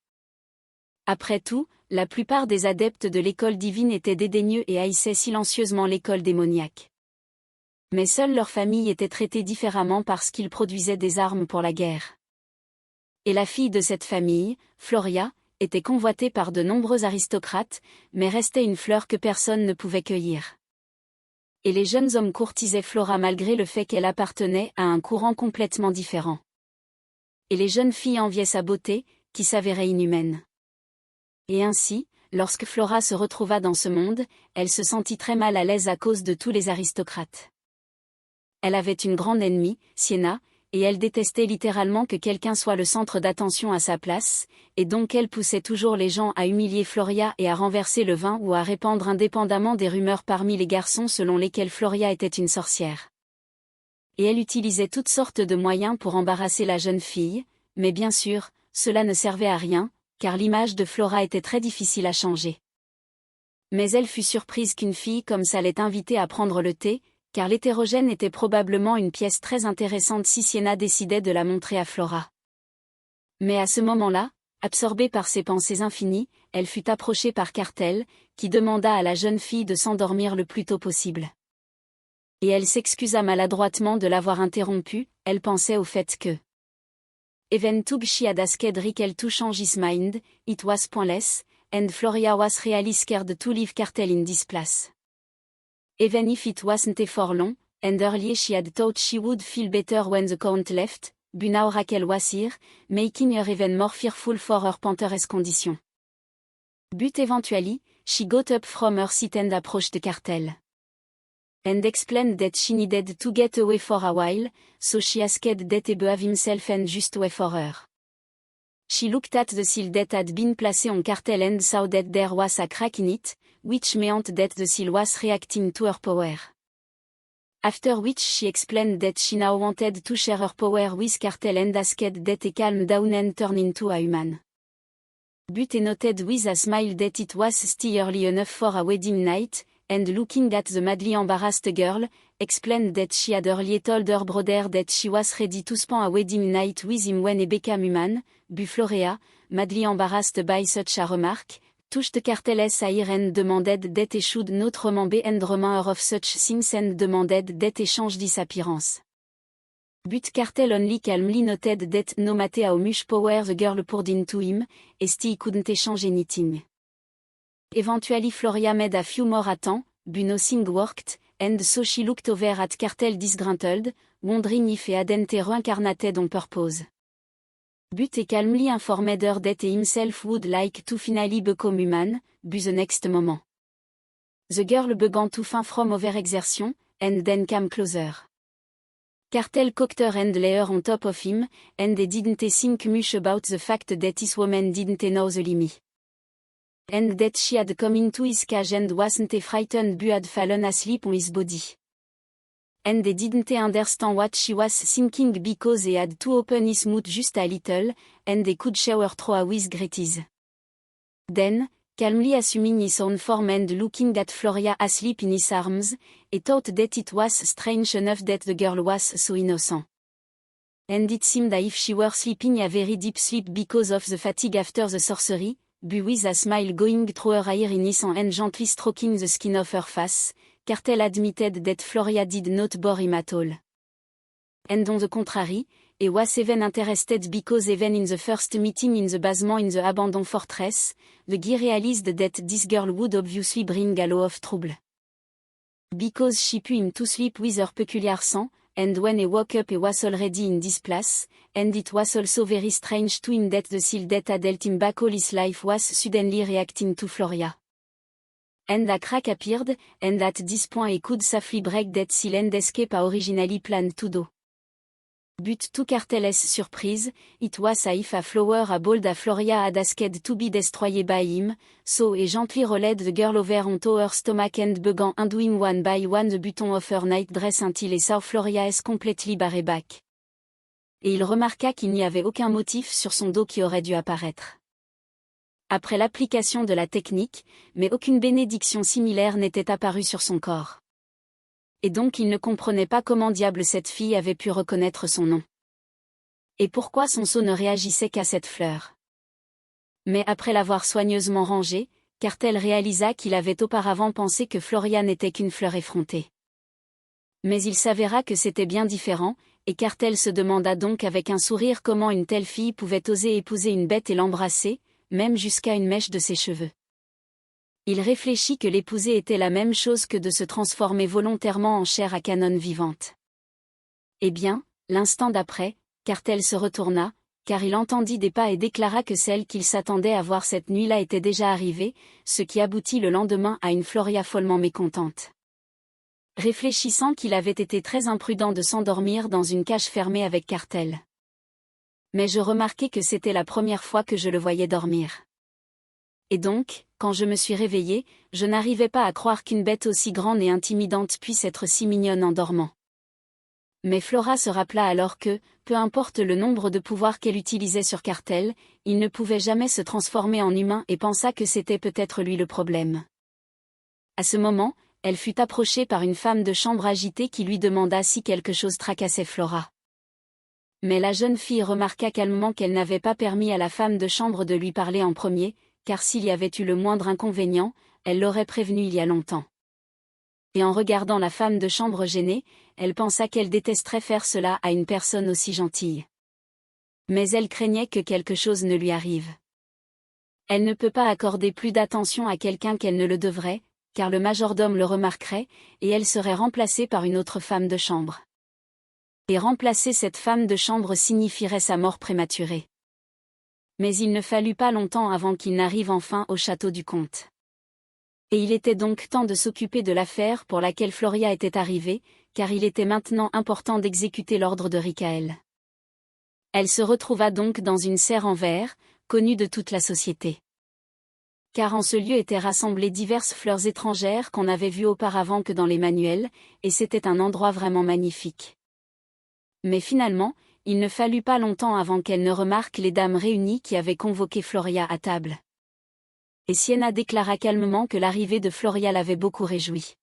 Après tout, la plupart des adeptes de l'école divine étaient dédaigneux et haïssaient silencieusement l'école démoniaque. Mais seule leur famille était traitée différemment parce qu'ils produisaient des armes pour la guerre. Et la fille de cette famille, Floria, était convoitée par de nombreux aristocrates, mais restait une fleur que personne ne pouvait cueillir. Et les jeunes hommes courtisaient Flora malgré le fait qu'elle appartenait à un courant complètement différent. Et les jeunes filles enviaient sa beauté, qui s'avérait inhumaine. Et ainsi, lorsque Flora se retrouva dans ce monde, elle se sentit très mal à l'aise à cause de tous les aristocrates. Elle avait une grande ennemie, Sienna, et elle détestait littéralement que quelqu'un soit le centre d'attention à sa place, et donc elle poussait toujours les gens à humilier Floria et à renverser le vin ou à répandre indépendamment des rumeurs parmi les garçons selon lesquels Floria était une sorcière. Et elle utilisait toutes sortes de moyens pour embarrasser la jeune fille, mais bien sûr, cela ne servait à rien, car l'image de Flora était très difficile à changer. Mais elle fut surprise qu'une fille comme ça l'ait invitée à prendre le thé, car l'hétérogène était probablement une pièce très intéressante si Sienna décidait de la montrer à Flora. Mais à ce moment-là, absorbée par ses pensées infinies, elle fut approchée par Cartel, qui demanda à la jeune fille de s'endormir le plus tôt possible. Et elle s'excusa maladroitement de l'avoir interrompue, elle pensait au fait que Even tug she had asked Rickel to change his mind, it was pointless, and Floria was really scared to leave Cartel in this place. Even if it wasn't for long, and earlier she had thought she would feel better when the count left, but now Raquel was here, making her even more fearful for her pantheress condition. But eventually, she got up from her seat and approached Cartel. And explained that she needed to get away for a while, so she asked that he behave himself and just wait for her. She looked at the seal that had been placed on Cartel and saw that there was a crack in it, which meant that the seal was reacting to her power. After which she explained that she now wanted to share her power with Cartel and asked that he calm down and turn into a human. But he noted with a smile that it was still early enough for a wedding night, and looking at the madly embarrassed girl, explained that she had earlier told her brother that she was ready to spend a wedding night with him when he became human, but Floria, madly embarrassed by such a remark, touched Cartel's ear and demanded that he should not remember and remind her of such things and demanded that he change his appearance. But Cartel only calmly noted that no matter how much power the girl poured into him, he still couldn't change anything. Eventually Floria made a few more attempts, but nothing worked, and so she looked over at Cartel disgruntled, wondering if he hadn't reincarnated on purpose. But he calmly informed her that he himself would like to finally become human, but the next moment. The girl began to faint from overexertion, and then came closer. Cartel cocked her and lay her on top of him, and he didn't think much about the fact that his woman didn't know the limit. And that she had come into his cage and wasn't frightened but had fallen asleep on his body. And he didn't understand what she was thinking because he had to open his mouth just a little, and he could show her through with great ease. Then, calmly assuming his own form and looking at Floria asleep in his arms, he thought that it was strange enough that the girl was so innocent. And it seemed as if she were sleeping a very deep sleep because of the fatigue after the sorcery, but with a smile going through her iris and gently stroking the skin of her face, Cartel admitted that Floria did not bore him at all. And on the contrary, he was even interested because even in the first meeting in the basement in the abandoned fortress, the guy realized that this girl would obviously bring a lot of trouble. Because she put him to sleep with her peculiar song, and when he woke up he was already in this place, and it was also very strange to him that the seal that had held him back all his life was suddenly reacting to Floria. And a crack appeared, and at this point he could safely break that seal and escape as originally planned to do. But to Cartel's surprise, it was as if a flower a bold a Floria had asked to be destroyed by him, so he gently rolled the girl over onto her stomach and began undoing one by one the button of her night dress until he saw Floria's completely bare back. Et il remarqua qu'il n'y avait aucun motif sur son dos qui aurait dû apparaître. Après l'application de la technique, mais aucune bénédiction similaire n'était apparue sur son corps. Et donc il ne comprenait pas comment diable cette fille avait pu reconnaître son nom. Et pourquoi son sceau ne réagissait qu'à cette fleur. Mais après l'avoir soigneusement rangée, Cartel réalisa qu'il avait auparavant pensé que Floria n'était qu'une fleur effrontée. Mais il s'avéra que c'était bien différent, et Cartel se demanda donc avec un sourire comment une telle fille pouvait oser épouser une bête et l'embrasser, même jusqu'à une mèche de ses cheveux. Il réfléchit que l'épouser était la même chose que de se transformer volontairement en chair à canon vivante. Eh bien, l'instant d'après, Cartel se retourna, car il entendit des pas et déclara que celle qu'il s'attendait à voir cette nuit-là était déjà arrivée, ce qui aboutit le lendemain à une Floria follement mécontente. Réfléchissant qu'il avait été très imprudent de s'endormir dans une cage fermée avec Cartel. Mais je remarquai que c'était la première fois que je le voyais dormir. Et donc, quand je me suis réveillée, je n'arrivais pas à croire qu'une bête aussi grande et intimidante puisse être si mignonne en dormant. Mais Flora se rappela alors que, peu importe le nombre de pouvoirs qu'elle utilisait sur Cartel, il ne pouvait jamais se transformer en humain et pensa que c'était peut-être lui le problème. À ce moment, elle fut approchée par une femme de chambre agitée qui lui demanda si quelque chose tracassait Flora. Mais la jeune fille remarqua calmement qu'elle n'avait pas permis à la femme de chambre de lui parler en premier, car s'il y avait eu le moindre inconvénient, elle l'aurait prévenu il y a longtemps. Et en regardant la femme de chambre gênée, elle pensa qu'elle détesterait faire cela à une personne aussi gentille. Mais elle craignait que quelque chose ne lui arrive. Elle ne peut pas accorder plus d'attention à quelqu'un qu'elle ne le devrait, car le majordome le remarquerait, et elle serait remplacée par une autre femme de chambre. Et remplacer cette femme de chambre signifierait sa mort prématurée. Mais il ne fallut pas longtemps avant qu'il n'arrive enfin au château du comte. Et il était donc temps de s'occuper de l'affaire pour laquelle Floria était arrivée, car il était maintenant important d'exécuter l'ordre de Ricaël. Elle se retrouva donc dans une serre en verre, connue de toute la société. Car en ce lieu étaient rassemblées diverses fleurs étrangères qu'on n'avait vues auparavant que dans les manuels, et c'était un endroit vraiment magnifique. Mais finalement, il ne fallut pas longtemps avant qu'elle ne remarque les dames réunies qui avaient convoqué Floria à table. Et Sienna déclara calmement que l'arrivée de Floria l'avait beaucoup réjouie.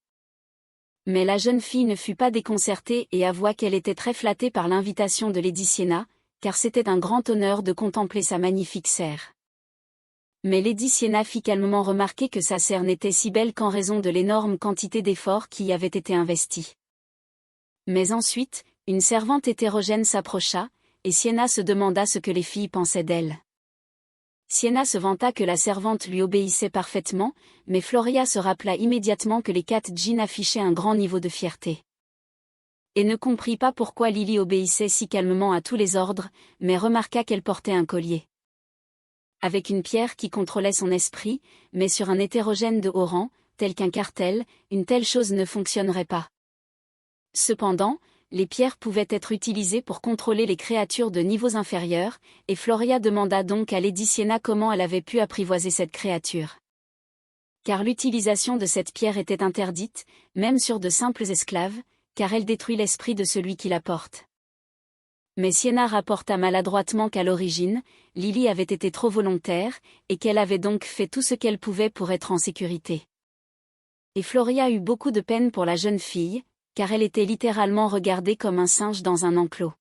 Mais la jeune fille ne fut pas déconcertée et avoua qu'elle était très flattée par l'invitation de Lady Sienna, car c'était un grand honneur de contempler sa magnifique serre. Mais Lady Sienna fit calmement remarquer que sa serre n'était si belle qu'en raison de l'énorme quantité d'efforts qui y avaient été investis. Mais ensuite, une servante hétérogène s'approcha, et Sienna se demanda ce que les filles pensaient d'elle. Sienna se vanta que la servante lui obéissait parfaitement, mais Floria se rappela immédiatement que les 4 djinns affichaient un grand niveau de fierté. Et ne comprit pas pourquoi Lily obéissait si calmement à tous les ordres, mais remarqua qu'elle portait un collier. Avec une pierre qui contrôlait son esprit, mais sur un hétérogène de haut rang, tel qu'un cartel, une telle chose ne fonctionnerait pas. Cependant, les pierres pouvaient être utilisées pour contrôler les créatures de niveaux inférieurs, et Floria demanda donc à Lady Sienna comment elle avait pu apprivoiser cette créature. Car l'utilisation de cette pierre était interdite, même sur de simples esclaves, car elle détruit l'esprit de celui qui la porte. Mais Sienna rapporta maladroitement qu'à l'origine, Lily avait été trop volontaire, et qu'elle avait donc fait tout ce qu'elle pouvait pour être en sécurité. Et Floria eut beaucoup de peine pour la jeune fille, car elle était littéralement regardée comme un singe dans un enclos.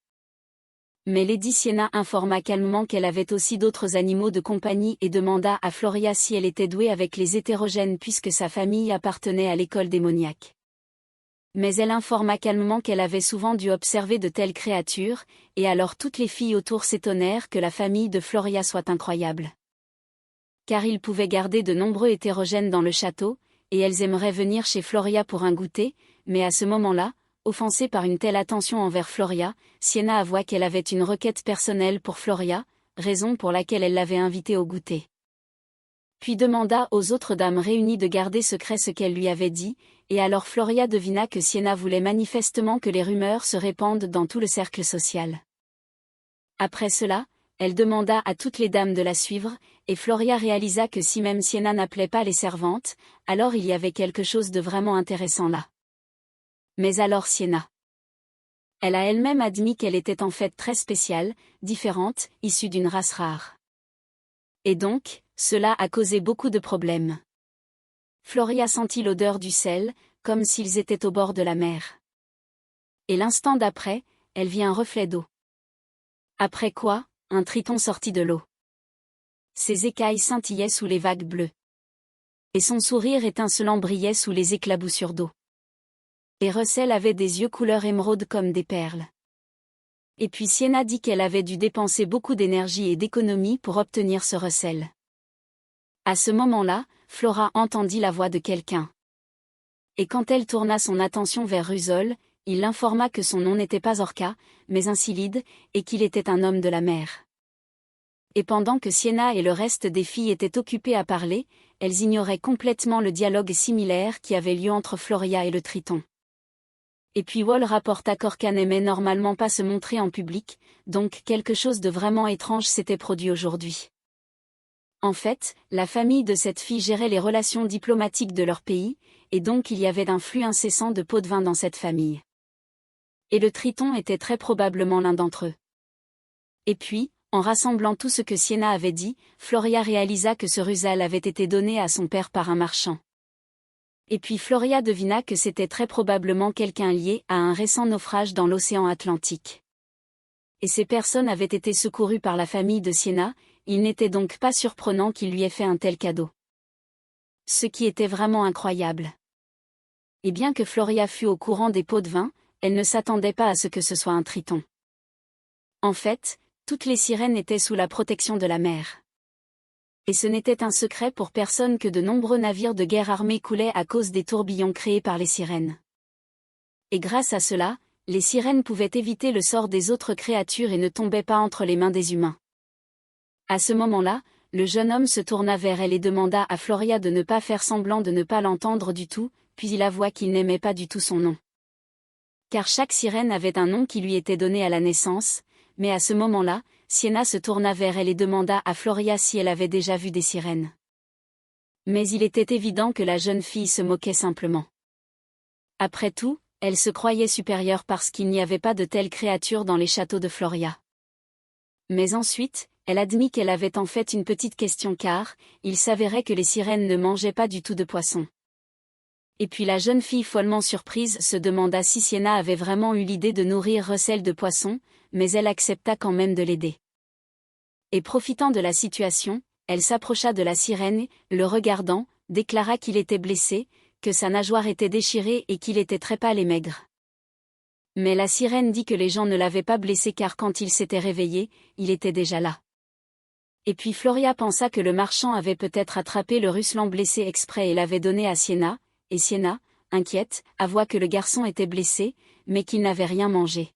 Mais Lady Sienna informa calmement qu'elle avait aussi d'autres animaux de compagnie et demanda à Floria si elle était douée avec les hétérogènes puisque sa famille appartenait à l'école démoniaque. Mais elle informa calmement qu'elle avait souvent dû observer de telles créatures, et alors toutes les filles autour s'étonnèrent que la famille de Floria soit incroyable. Car ils pouvaient garder de nombreux hétérogènes dans le château, et elles aimeraient venir chez Floria pour un goûter, mais à ce moment-là, offensée par une telle attention envers Floria, Sienna avoua qu'elle avait une requête personnelle pour Floria, raison pour laquelle elle l'avait invitée au goûter. Puis demanda aux autres dames réunies de garder secret ce qu'elle lui avait dit, et alors Floria devina que Sienna voulait manifestement que les rumeurs se répandent dans tout le cercle social. Après cela, elle demanda à toutes les dames de la suivre, et Floria réalisa que si même Sienna n'appelait pas les servantes, alors il y avait quelque chose de vraiment intéressant là. Mais alors Sienna. Elle a elle-même admis qu'elle était en fait très spéciale, différente, issue d'une race rare. Et donc, cela a causé beaucoup de problèmes. Floria sentit l'odeur du sel, comme s'ils étaient au bord de la mer. Et l'instant d'après, elle vit un reflet d'eau. Après quoi, un triton sortit de l'eau. Ses écailles scintillaient sous les vagues bleues. Et son sourire étincelant brillait sous les éclaboussures d'eau. Et Russell avait des yeux couleur émeraude comme des perles. Et puis Sienna dit qu'elle avait dû dépenser beaucoup d'énergie et d'économie pour obtenir ce Russell. À ce moment-là, Flora entendit la voix de quelqu'un. Et quand elle tourna son attention vers Russell, il l'informa que son nom n'était pas Orca, mais un Silide, et qu'il était un homme de la mer. Et pendant que Sienna et le reste des filles étaient occupées à parler, elles ignoraient complètement le dialogue similaire qui avait lieu entre Floria et le Triton. Et puis Wall rapporta qu'Orca n'aimait normalement pas se montrer en public, donc quelque chose de vraiment étrange s'était produit aujourd'hui. En fait, la famille de cette fille gérait les relations diplomatiques de leur pays, et donc il y avait un flux incessant de pots de vin dans cette famille. Et le Triton était très probablement l'un d'entre eux. Et puis, en rassemblant tout ce que Sienna avait dit, Floria réalisa que ce Russell avait été donné à son père par un marchand. Et puis Floria devina que c'était très probablement quelqu'un lié à un récent naufrage dans l'océan Atlantique. Et ces personnes avaient été secourues par la famille de Sienna, il n'était donc pas surprenant qu'il lui ait fait un tel cadeau. Ce qui était vraiment incroyable. Et bien que Floria fût au courant des pots de vin, elle ne s'attendait pas à ce que ce soit un triton. En fait, toutes les sirènes étaient sous la protection de la mer. Et ce n'était un secret pour personne que de nombreux navires de guerre armés coulaient à cause des tourbillons créés par les sirènes. Et grâce à cela, les sirènes pouvaient éviter le sort des autres créatures et ne tombaient pas entre les mains des humains. À ce moment-là, le jeune homme se tourna vers elle et demanda à Floria de ne pas faire semblant de ne pas l'entendre du tout, puis il avoua qu'il n'aimait pas du tout son nom. Car chaque sirène avait un nom qui lui était donné à la naissance, mais à ce moment-là, Sienna se tourna vers elle et demanda à Floria si elle avait déjà vu des sirènes. Mais il était évident que la jeune fille se moquait simplement. Après tout, elle se croyait supérieure parce qu'il n'y avait pas de telles créatures dans les châteaux de Floria. Mais ensuite, elle admit qu'elle avait en fait une petite question car, il s'avérait que les sirènes ne mangeaient pas du tout de poisson. Et puis la jeune fille follement surprise se demanda si Sienna avait vraiment eu l'idée de nourrir Russell de poisson, mais elle accepta quand même de l'aider. Et profitant de la situation, elle s'approcha de la sirène et, le regardant, déclara qu'il était blessé, que sa nageoire était déchirée et qu'il était très pâle et maigre. Mais la sirène dit que les gens ne l'avaient pas blessé car quand il s'était réveillé, il était déjà là. Et puis Floria pensa que le marchand avait peut-être attrapé le Ruslan blessé exprès et l'avait donné à Sienna, et Sienna, inquiète, avoua que le garçon était blessé, mais qu'il n'avait rien mangé.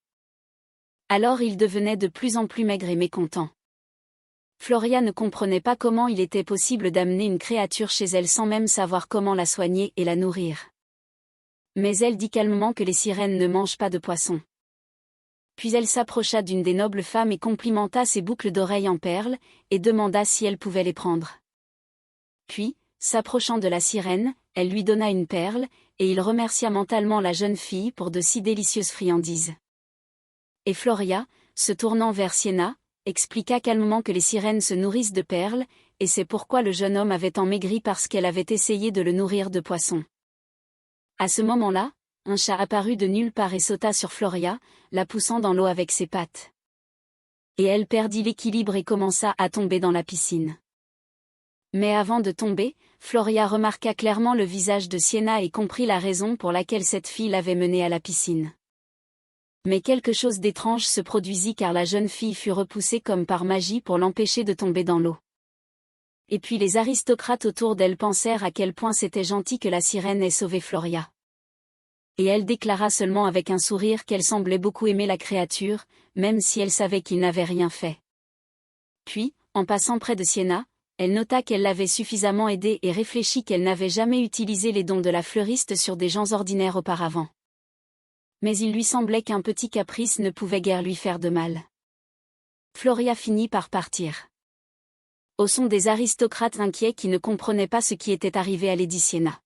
Alors il devenait de plus en plus maigre et mécontent. Floria ne comprenait pas comment il était possible d'amener une créature chez elle sans même savoir comment la soigner et la nourrir. Mais elle dit calmement que les sirènes ne mangent pas de poisson. Puis elle s'approcha d'une des nobles femmes et complimenta ses boucles d'oreilles en perles, et demanda si elle pouvait les prendre. Puis, s'approchant de la sirène, elle lui donna une perle, et il remercia mentalement la jeune fille pour de si délicieuses friandises. Et Floria, se tournant vers Sienna, expliqua calmement que les sirènes se nourrissent de perles, et c'est pourquoi le jeune homme avait tant maigri parce qu'elle avait essayé de le nourrir de poisson. À ce moment-là, un chat apparut de nulle part et sauta sur Floria, la poussant dans l'eau avec ses pattes. Et elle perdit l'équilibre et commença à tomber dans la piscine. Mais avant de tomber, Floria remarqua clairement le visage de Sienna et comprit la raison pour laquelle cette fille l'avait menée à la piscine. Mais quelque chose d'étrange se produisit car la jeune fille fut repoussée comme par magie pour l'empêcher de tomber dans l'eau. Et puis les aristocrates autour d'elle pensèrent à quel point c'était gentil que la sirène ait sauvé Floria. Et elle déclara seulement avec un sourire qu'elle semblait beaucoup aimer la créature, même si elle savait qu'il n'avait rien fait. Puis, en passant près de Sienna, elle nota qu'elle l'avait suffisamment aidée et réfléchit qu'elle n'avait jamais utilisé les dons de la fleuriste sur des gens ordinaires auparavant. Mais il lui semblait qu'un petit caprice ne pouvait guère lui faire de mal. Floria finit par partir. Au son des aristocrates inquiets qui ne comprenaient pas ce qui était arrivé à Lady Sienna.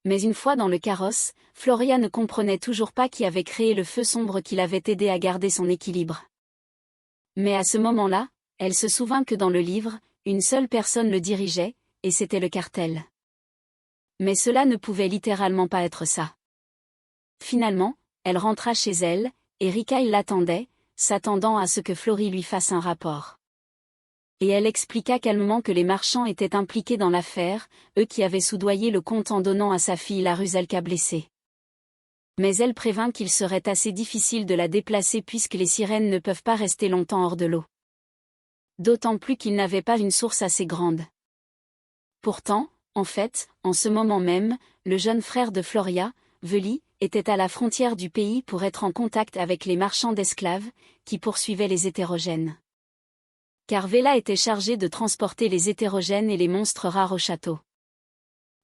Mais une fois dans le carrosse, Floria ne comprenait toujours pas qui avait créé le feu sombre qui l'avait aidé à garder son équilibre. Mais à ce moment-là, elle se souvint que dans le livre, une seule personne le dirigeait, et c'était le cartel. Mais cela ne pouvait littéralement pas être ça. Finalement, elle rentra chez elle, et Rikail l'attendait, s'attendant à ce que Florie lui fasse un rapport. Et elle expliqua calmement que les marchands étaient impliqués dans l'affaire, eux qui avaient soudoyé le comte en donnant à sa fille la Rusalka blessée. Mais elle prévint qu'il serait assez difficile de la déplacer puisque les sirènes ne peuvent pas rester longtemps hors de l'eau. D'autant plus qu'ils n'avaient pas une source assez grande. Pourtant, en fait, en ce moment même, le jeune frère de Floria, Veli, était à la frontière du pays pour être en contact avec les marchands d'esclaves, qui poursuivaient les hétérogènes. Car Vela était chargé de transporter les hétérogènes et les monstres rares au château.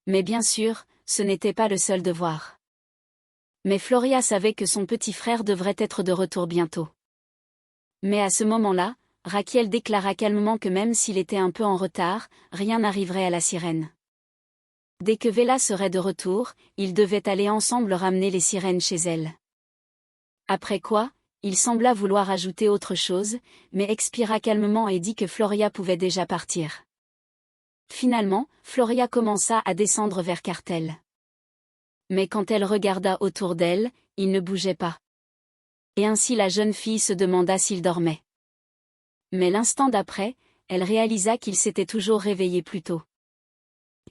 Mais bien sûr, ce n'était pas le seul devoir. Mais Floria savait que son petit frère devrait être de retour bientôt. Mais à ce moment-là, Raquiel déclara calmement que même s'il était un peu en retard, rien n'arriverait à la sirène. Dès que Vela serait de retour, ils devaient aller ensemble ramener les sirènes chez elle. Après quoi, il sembla vouloir ajouter autre chose, mais expira calmement et dit que Floria pouvait déjà partir. Finalement, Floria commença à descendre vers Cartel. Mais quand elle regarda autour d'elle, il ne bougeait pas. Et ainsi la jeune fille se demanda s'il dormait. Mais l'instant d'après, elle réalisa qu'il s'était toujours réveillé plus tôt.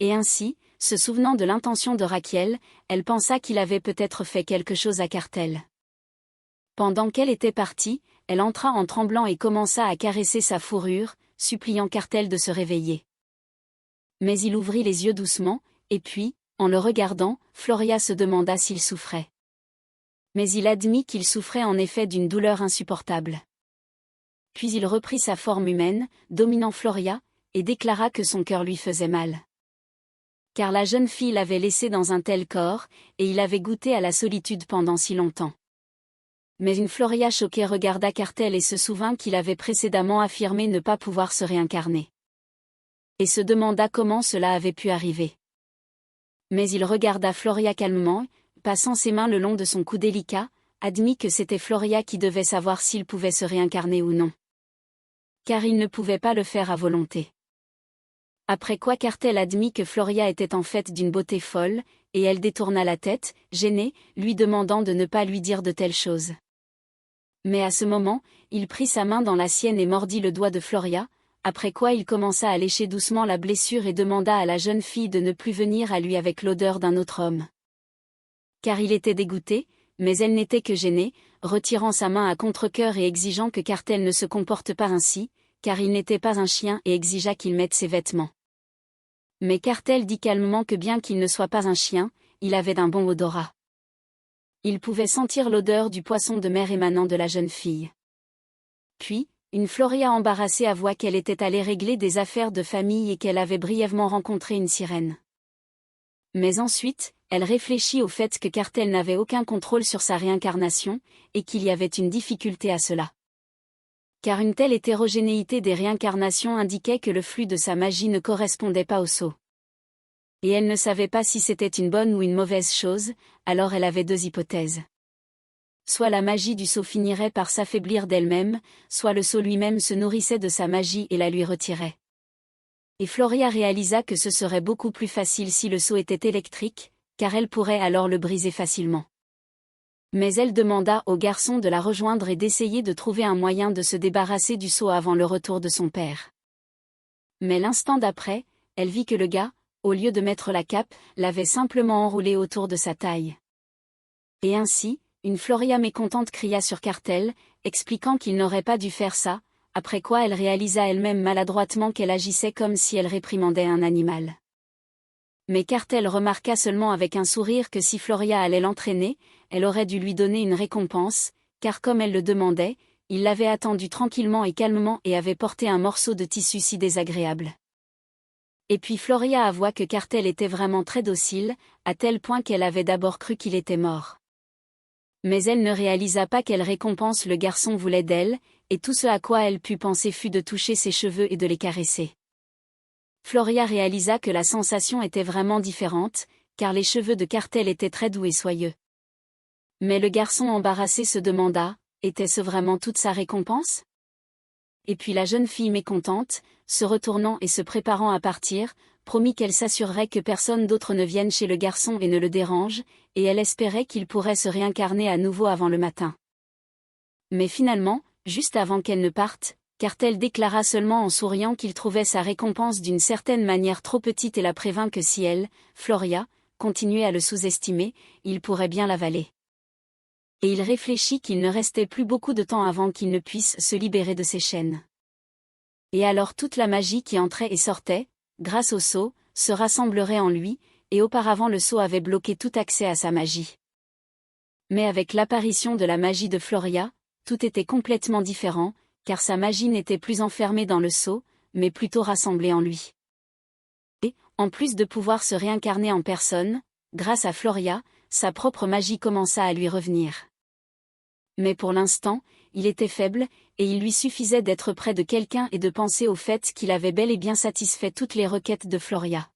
Et ainsi, se souvenant de l'intention de Raquiel, elle pensa qu'il avait peut-être fait quelque chose à Cartel. Pendant qu'elle était partie, elle entra en tremblant et commença à caresser sa fourrure, suppliant Cartel de se réveiller. Mais il ouvrit les yeux doucement, et puis, en le regardant, Floria se demanda s'il souffrait. Mais il admit qu'il souffrait en effet d'une douleur insupportable. Puis il reprit sa forme humaine, dominant Floria, et déclara que son cœur lui faisait mal. Car la jeune fille l'avait laissé dans un tel corps, et il avait goûté à la solitude pendant si longtemps. Mais une Floria choquée regarda Cartel et se souvint qu'il avait précédemment affirmé ne pas pouvoir se réincarner. Et se demanda comment cela avait pu arriver. Mais il regarda Floria calmement, passant ses mains le long de son cou délicat, admit que c'était Floria qui devait savoir s'il pouvait se réincarner ou non. Car il ne pouvait pas le faire à volonté. Après quoi Cartel admit que Floria était en fait d'une beauté folle, et elle détourna la tête, gênée, lui demandant de ne pas lui dire de telles choses. Mais à ce moment, il prit sa main dans la sienne et mordit le doigt de Floria, après quoi il commença à lécher doucement la blessure et demanda à la jeune fille de ne plus venir à lui avec l'odeur d'un autre homme. Car il était dégoûté, mais elle n'était que gênée, retirant sa main à contre-cœur et exigeant que Cartel ne se comporte pas ainsi, car il n'était pas un chien et exigea qu'il mette ses vêtements. Mais Cartel dit calmement que bien qu'il ne soit pas un chien, il avait d'un bon odorat. Il pouvait sentir l'odeur du poisson de mer émanant de la jeune fille. Puis, une Floria embarrassée avoua qu'elle était allée régler des affaires de famille et qu'elle avait brièvement rencontré une sirène. Mais ensuite, elle réfléchit au fait que Cartel n'avait aucun contrôle sur sa réincarnation, et qu'il y avait une difficulté à cela. Car une telle hétérogénéité des réincarnations indiquait que le flux de sa magie ne correspondait pas au sceau. Et elle ne savait pas si c'était une bonne ou une mauvaise chose, alors elle avait deux hypothèses. Soit la magie du sceau finirait par s'affaiblir d'elle-même, soit le sceau lui-même se nourrissait de sa magie et la lui retirait. Et Floria réalisa que ce serait beaucoup plus facile si le sceau était électrique, car elle pourrait alors le briser facilement. Mais elle demanda au garçon de la rejoindre et d'essayer de trouver un moyen de se débarrasser du sceau avant le retour de son père. Mais l'instant d'après, elle vit que le gars, au lieu de mettre la cape, l'avait simplement enroulé autour de sa taille. Et ainsi, une Floria mécontente cria sur Cartel, expliquant qu'il n'aurait pas dû faire ça, après quoi elle réalisa elle-même maladroitement qu'elle agissait comme si elle réprimandait un animal. Mais Cartel remarqua seulement avec un sourire que si Floria allait l'entraîner, elle aurait dû lui donner une récompense, car comme elle le demandait, il l'avait attendue tranquillement et calmement et avait porté un morceau de tissu si désagréable. Et puis Floria avoua que Cartel était vraiment très docile, à tel point qu'elle avait d'abord cru qu'il était mort. Mais elle ne réalisa pas quelle récompense le garçon voulait d'elle, et tout ce à quoi elle put penser fut de toucher ses cheveux et de les caresser. Floria réalisa que la sensation était vraiment différente, car les cheveux de Cartel étaient très doux et soyeux. Mais le garçon embarrassé se demanda, était-ce vraiment toute sa récompense ? Et puis la jeune fille mécontente, se retournant et se préparant à partir, promit qu'elle s'assurerait que personne d'autre ne vienne chez le garçon et ne le dérange, et elle espérait qu'il pourrait se réincarner à nouveau avant le matin. Mais finalement, juste avant qu'elle ne parte, Cartel déclara seulement en souriant qu'il trouvait sa récompense d'une certaine manière trop petite et la prévint que si elle, Floria, continuait à le sous-estimer, il pourrait bien l'avaler. Et il réfléchit qu'il ne restait plus beaucoup de temps avant qu'il ne puisse se libérer de ses chaînes. Et alors toute la magie qui entrait et sortait, grâce au sceau, se rassemblerait en lui, et auparavant le sceau avait bloqué tout accès à sa magie. Mais avec l'apparition de la magie de Floria, tout était complètement différent, car sa magie n'était plus enfermée dans le sceau, mais plutôt rassemblée en lui. Et, en plus de pouvoir se réincarner en personne, grâce à Floria, sa propre magie commença à lui revenir. Mais pour l'instant, il était faible, et il lui suffisait d'être près de quelqu'un et de penser au fait qu'il avait bel et bien satisfait toutes les requêtes de Floria.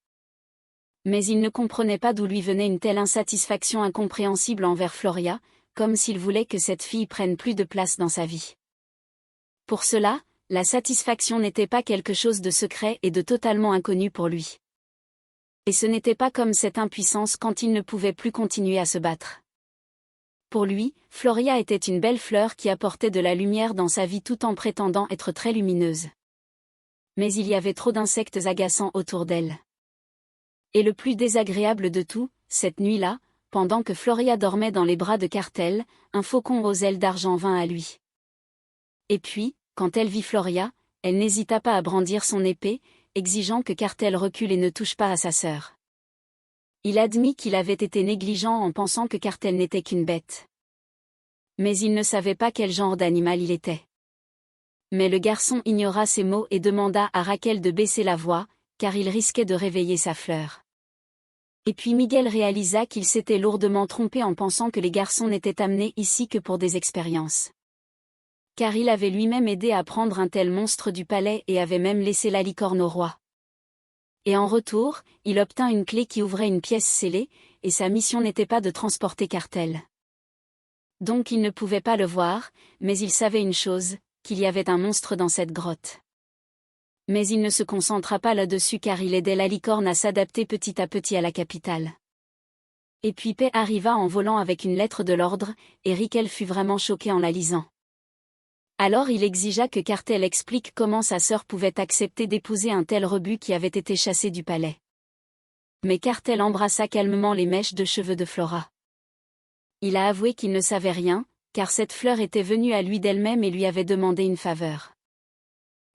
Mais il ne comprenait pas d'où lui venait une telle insatisfaction incompréhensible envers Floria, comme s'il voulait que cette fille prenne plus de place dans sa vie. Pour cela, la satisfaction n'était pas quelque chose de secret et de totalement inconnu pour lui. Et ce n'était pas comme cette impuissance quand il ne pouvait plus continuer à se battre. Pour lui, Floria était une belle fleur qui apportait de la lumière dans sa vie tout en prétendant être très lumineuse. Mais il y avait trop d'insectes agaçants autour d'elle. Et le plus désagréable de tout, cette nuit-là, pendant que Floria dormait dans les bras de Cartel, un faucon aux ailes d'argent vint à lui. Et puis, quand elle vit Floria, elle n'hésita pas à brandir son épée, exigeant que Cartel recule et ne touche pas à sa sœur. Il admit qu'il avait été négligent en pensant que Cartel n'était qu'une bête. Mais il ne savait pas quel genre d'animal il était. Mais le garçon ignora ces mots et demanda à Raquel de baisser la voix, car il risquait de réveiller sa fleur. Et puis Miguel réalisa qu'il s'était lourdement trompé en pensant que les garçons n'étaient amenés ici que pour des expériences. Car il avait lui-même aidé à prendre un tel monstre du palais et avait même laissé la licorne au roi. Et en retour, il obtint une clé qui ouvrait une pièce scellée, et sa mission n'était pas de transporter Cartel. Donc il ne pouvait pas le voir, mais il savait une chose, qu'il y avait un monstre dans cette grotte. Mais il ne se concentra pas là-dessus car il aidait la licorne à s'adapter petit à petit à la capitale. Et puis Paix arriva en volant avec une lettre de l'ordre, et Raquel fut vraiment choquée en la lisant. Alors il exigea que Cartel explique comment sa sœur pouvait accepter d'épouser un tel rebut qui avait été chassé du palais. Mais Cartel embrassa calmement les mèches de cheveux de Flora. Il a avoué qu'il ne savait rien, car cette fleur était venue à lui d'elle-même et lui avait demandé une faveur.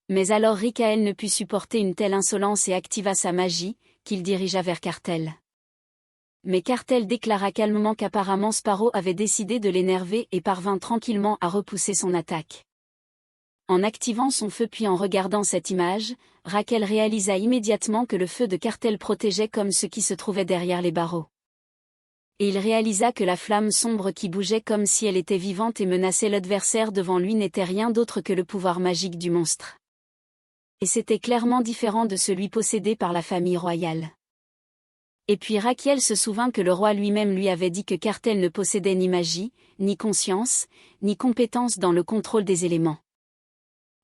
Mais alors Raquel ne put supporter une telle insolence et activa sa magie, qu'il dirigea vers Cartel. Mais Cartel déclara calmement qu'apparemment Sparrow avait décidé de l'énerver et parvint tranquillement à repousser son attaque. En activant son feu puis en regardant cette image, Raquel réalisa immédiatement que le feu de Cartel protégeait comme ce qui se trouvait derrière les barreaux. Et il réalisa que la flamme sombre qui bougeait comme si elle était vivante et menaçait l'adversaire devant lui n'était rien d'autre que le pouvoir magique du monstre. Et c'était clairement différent de celui possédé par la famille royale. Et puis Raquel se souvint que le roi lui-même lui avait dit que Cartel ne possédait ni magie, ni conscience, ni compétence dans le contrôle des éléments.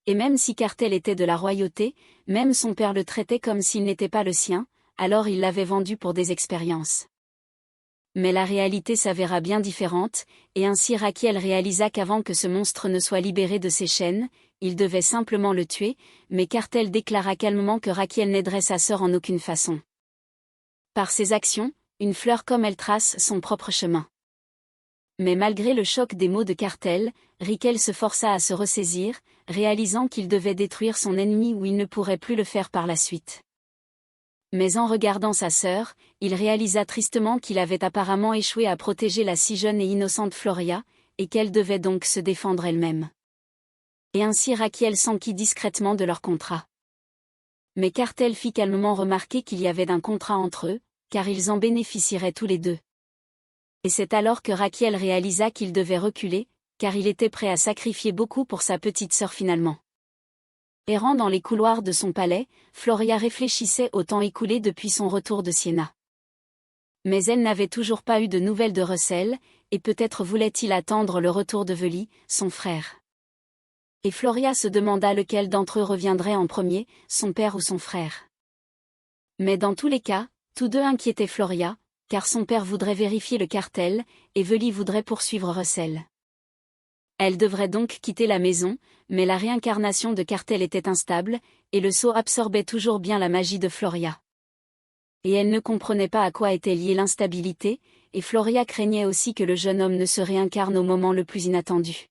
Et même si Cartel était de la royauté, même son père le traitait comme s'il n'était pas le sien, alors il l'avait vendu pour des expériences. Mais la réalité s'avéra bien différente, et ainsi Raquel réalisa qu'avant que ce monstre ne soit libéré de ses chaînes, il devait simplement le tuer, mais Cartel déclara calmement que Raquel n'aiderait sa sœur en aucune façon. Par ses actions, une fleur comme elle trace son propre chemin. Mais malgré le choc des mots de Cartel, Raquel se força à se ressaisir, réalisant qu'il devait détruire son ennemi ou il ne pourrait plus le faire par la suite. Mais en regardant sa sœur, il réalisa tristement qu'il avait apparemment échoué à protéger la si jeune et innocente Floria, et qu'elle devait donc se défendre elle-même. Et ainsi Raquel s'enquit discrètement de leur contrat. Mais Cartel fit calmement remarquer qu'il y avait un contrat entre eux, car ils en bénéficieraient tous les deux. Et c'est alors que Raquel réalisa qu'il devait reculer, car il était prêt à sacrifier beaucoup pour sa petite sœur finalement. Errant dans les couloirs de son palais, Floria réfléchissait au temps écoulé depuis son retour de Siena. Mais elle n'avait toujours pas eu de nouvelles de Russell, et peut-être voulait-il attendre le retour de Veli, son frère. Et Floria se demanda lequel d'entre eux reviendrait en premier, son père ou son frère. Mais dans tous les cas, tous deux inquiétaient Floria, car son père voudrait vérifier le cartel, et Veli voudrait poursuivre Russell. Elle devrait donc quitter la maison, mais la réincarnation de Cartel était instable, et le sceau absorbait toujours bien la magie de Floria. Et elle ne comprenait pas à quoi était liée l'instabilité, et Floria craignait aussi que le jeune homme ne se réincarne au moment le plus inattendu.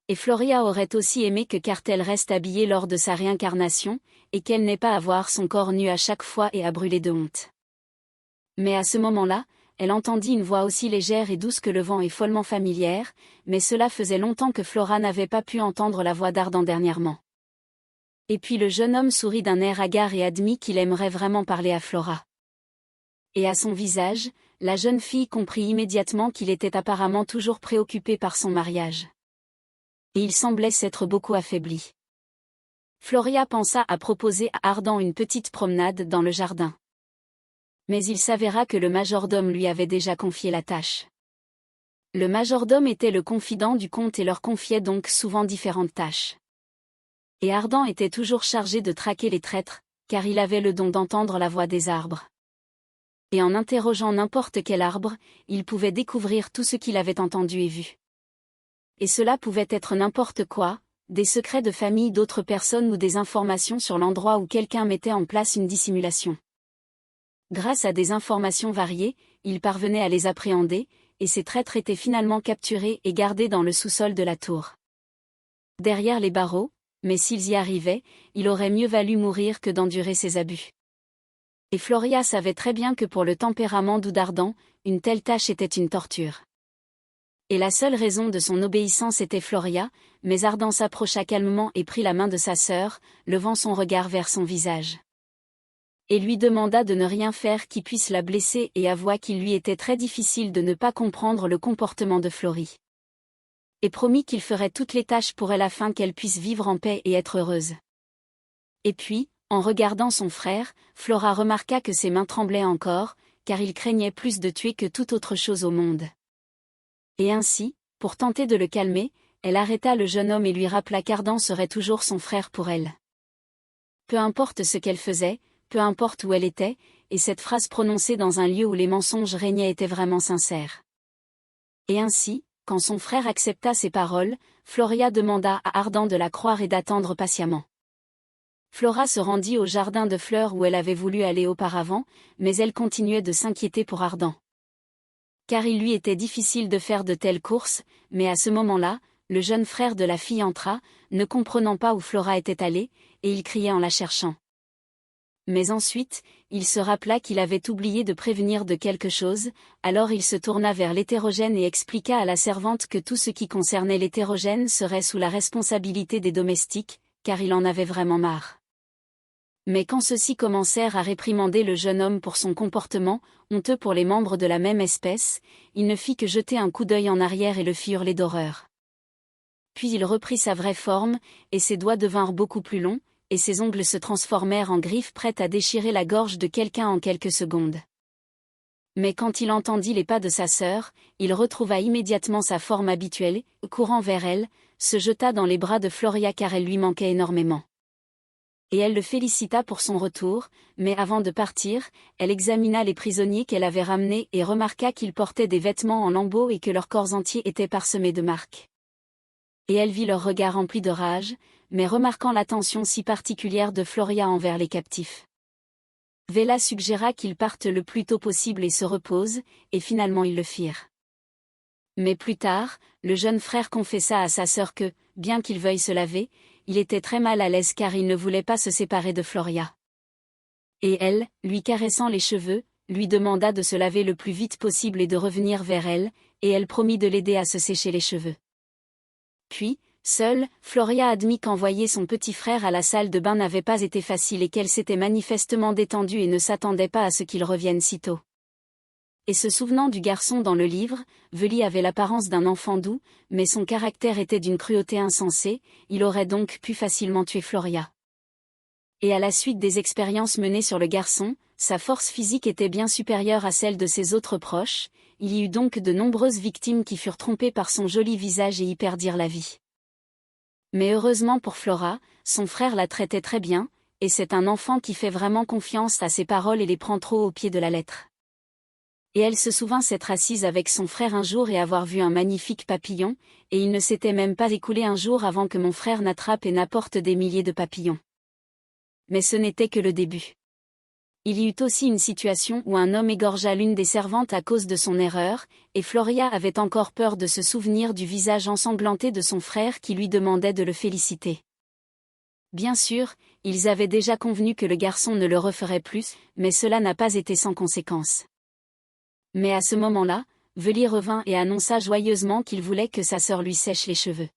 Et Floria aurait aussi aimé que Cartel reste habillée lors de sa réincarnation, et qu'elle n'ait pas à voir son corps nu à chaque fois et à brûler de honte. Mais à ce moment-là, elle entendit une voix aussi légère et douce que le vent et follement familière, mais cela faisait longtemps que Flora n'avait pas pu entendre la voix d'Ardan dernièrement. Et puis le jeune homme sourit d'un air hagard et admit qu'il aimerait vraiment parler à Flora. Et à son visage, la jeune fille comprit immédiatement qu'il était apparemment toujours préoccupé par son mariage. Et il semblait s'être beaucoup affaibli. Floria pensa à proposer à Ardan une petite promenade dans le jardin. Mais il s'avéra que le majordome lui avait déjà confié la tâche. Le majordome était le confident du comte et leur confiait donc souvent différentes tâches. Et Ardan était toujours chargé de traquer les traîtres, car il avait le don d'entendre la voix des arbres. Et en interrogeant n'importe quel arbre, il pouvait découvrir tout ce qu'il avait entendu et vu. Et cela pouvait être n'importe quoi, des secrets de famille d'autres personnes ou des informations sur l'endroit où quelqu'un mettait en place une dissimulation. Grâce à des informations variées, il parvenait à les appréhender, et ces traîtres étaient finalement capturés et gardés dans le sous-sol de la tour. Derrière les barreaux, mais s'ils y arrivaient, il aurait mieux valu mourir que d'endurer ces abus. Et Floria savait très bien que pour le tempérament doux d'Ardan, une telle tâche était une torture. Et la seule raison de son obéissance était Floria, mais Ardan s'approcha calmement et prit la main de sa sœur, levant son regard vers son visage. Et lui demanda de ne rien faire qui puisse la blesser et avoua qu'il lui était très difficile de ne pas comprendre le comportement de Florie. Et promit qu'il ferait toutes les tâches pour elle afin qu'elle puisse vivre en paix et être heureuse. Et puis, en regardant son frère, Flora remarqua que ses mains tremblaient encore, car il craignait plus de tuer que toute autre chose au monde. Et ainsi, pour tenter de le calmer, elle arrêta le jeune homme et lui rappela qu'Ardan serait toujours son frère pour elle. Peu importe ce qu'elle faisait, peu importe où elle était, et cette phrase prononcée dans un lieu où les mensonges régnaient était vraiment sincère. Et ainsi, quand son frère accepta ces paroles, Floria demanda à Ardan de la croire et d'attendre patiemment. Flora se rendit au jardin de fleurs où elle avait voulu aller auparavant, mais elle continuait de s'inquiéter pour Ardan. Car il lui était difficile de faire de telles courses, mais à ce moment-là, le jeune frère de la fille entra, ne comprenant pas où Flora était allée, et il criait en la cherchant. Mais ensuite, il se rappela qu'il avait oublié de prévenir de quelque chose, alors il se tourna vers l'hétérogène et expliqua à la servante que tout ce qui concernait l'hétérogène serait sous la responsabilité des domestiques, car il en avait vraiment marre. Mais quand ceux-ci commencèrent à réprimander le jeune homme pour son comportement, honteux pour les membres de la même espèce, il ne fit que jeter un coup d'œil en arrière et le fit hurler d'horreur. Puis il reprit sa vraie forme, et ses doigts devinrent beaucoup plus longs, et ses ongles se transformèrent en griffes prêtes à déchirer la gorge de quelqu'un en quelques secondes. Mais quand il entendit les pas de sa sœur, il retrouva immédiatement sa forme habituelle, courant vers elle, se jeta dans les bras de Floria car elle lui manquait énormément. Et elle le félicita pour son retour, mais avant de partir, elle examina les prisonniers qu'elle avait ramenés et remarqua qu'ils portaient des vêtements en lambeaux et que leurs corps entiers étaient parsemés de marques. Et elle vit leurs regards remplis de rage, mais remarquant l'attention si particulière de Floria envers les captifs. Vela suggéra qu'ils partent le plus tôt possible et se reposent, et finalement ils le firent. Mais plus tard, le jeune frère confessa à sa sœur que, bien qu'il veuille se laver, il était très mal à l'aise car il ne voulait pas se séparer de Floria. Et elle, lui caressant les cheveux, lui demanda de se laver le plus vite possible et de revenir vers elle, et elle promit de l'aider à se sécher les cheveux. Puis, seule, Floria admit qu'envoyer son petit frère à la salle de bain n'avait pas été facile et qu'elle s'était manifestement détendue et ne s'attendait pas à ce qu'il revienne si tôt. Et se souvenant du garçon dans le livre, Veli avait l'apparence d'un enfant doux, mais son caractère était d'une cruauté insensée, il aurait donc pu facilement tuer Floria. Et à la suite des expériences menées sur le garçon, sa force physique était bien supérieure à celle de ses autres proches, il y eut donc de nombreuses victimes qui furent trompées par son joli visage et y perdirent la vie. Mais heureusement pour Flora, son frère la traitait très bien, et c'est un enfant qui fait vraiment confiance à ses paroles et les prend trop au pied de la lettre. Et elle se souvint s'être assise avec son frère un jour et avoir vu un magnifique papillon, et il ne s'était même pas écoulé un jour avant que mon frère n'attrape et n'apporte des milliers de papillons. Mais ce n'était que le début. Il y eut aussi une situation où un homme égorgea l'une des servantes à cause de son erreur, et Floria avait encore peur de se souvenir du visage ensanglanté de son frère qui lui demandait de le féliciter. Bien sûr, ils avaient déjà convenu que le garçon ne le referait plus, mais cela n'a pas été sans conséquence. Mais à ce moment-là, Veli revint et annonça joyeusement qu'il voulait que sa sœur lui sèche les cheveux.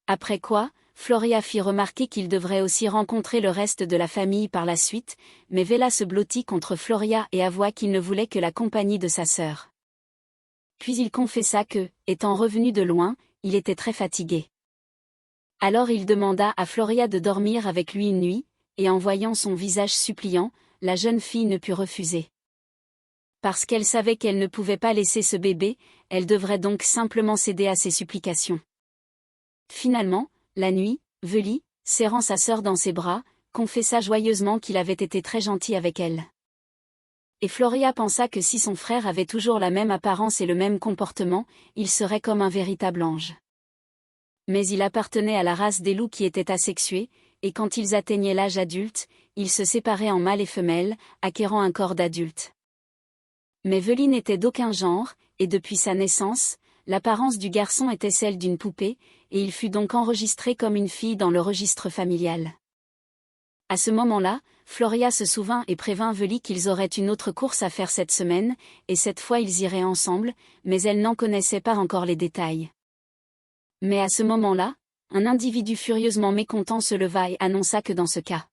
Après quoi, Floria fit remarquer qu'il devrait aussi rencontrer le reste de la famille par la suite, mais Vela se blottit contre Floria et avoua qu'il ne voulait que la compagnie de sa sœur. Puis il confessa que, étant revenu de loin, il était très fatigué. Alors il demanda à Floria de dormir avec lui une nuit, et en voyant son visage suppliant, la jeune fille ne put refuser. Parce qu'elle savait qu'elle ne pouvait pas laisser ce bébé, elle devrait donc simplement céder à ses supplications. Finalement, la nuit, Veli, serrant sa sœur dans ses bras, confessa joyeusement qu'il avait été très gentil avec elle. Et Floria pensa que si son frère avait toujours la même apparence et le même comportement, il serait comme un véritable ange. Mais il appartenait à la race des loups qui étaient asexués, et quand ils atteignaient l'âge adulte, ils se séparaient en mâles et femelles, acquérant un corps d'adulte. Mais Veli n'était d'aucun genre, et depuis sa naissance, l'apparence du garçon était celle d'une poupée, et il fut donc enregistré comme une fille dans le registre familial. À ce moment-là, Floria se souvint et prévint Veli qu'ils auraient une autre course à faire cette semaine, et cette fois ils iraient ensemble, mais elle n'en connaissait pas encore les détails. Mais à ce moment-là, un individu furieusement mécontent se leva et annonça que dans ce cas,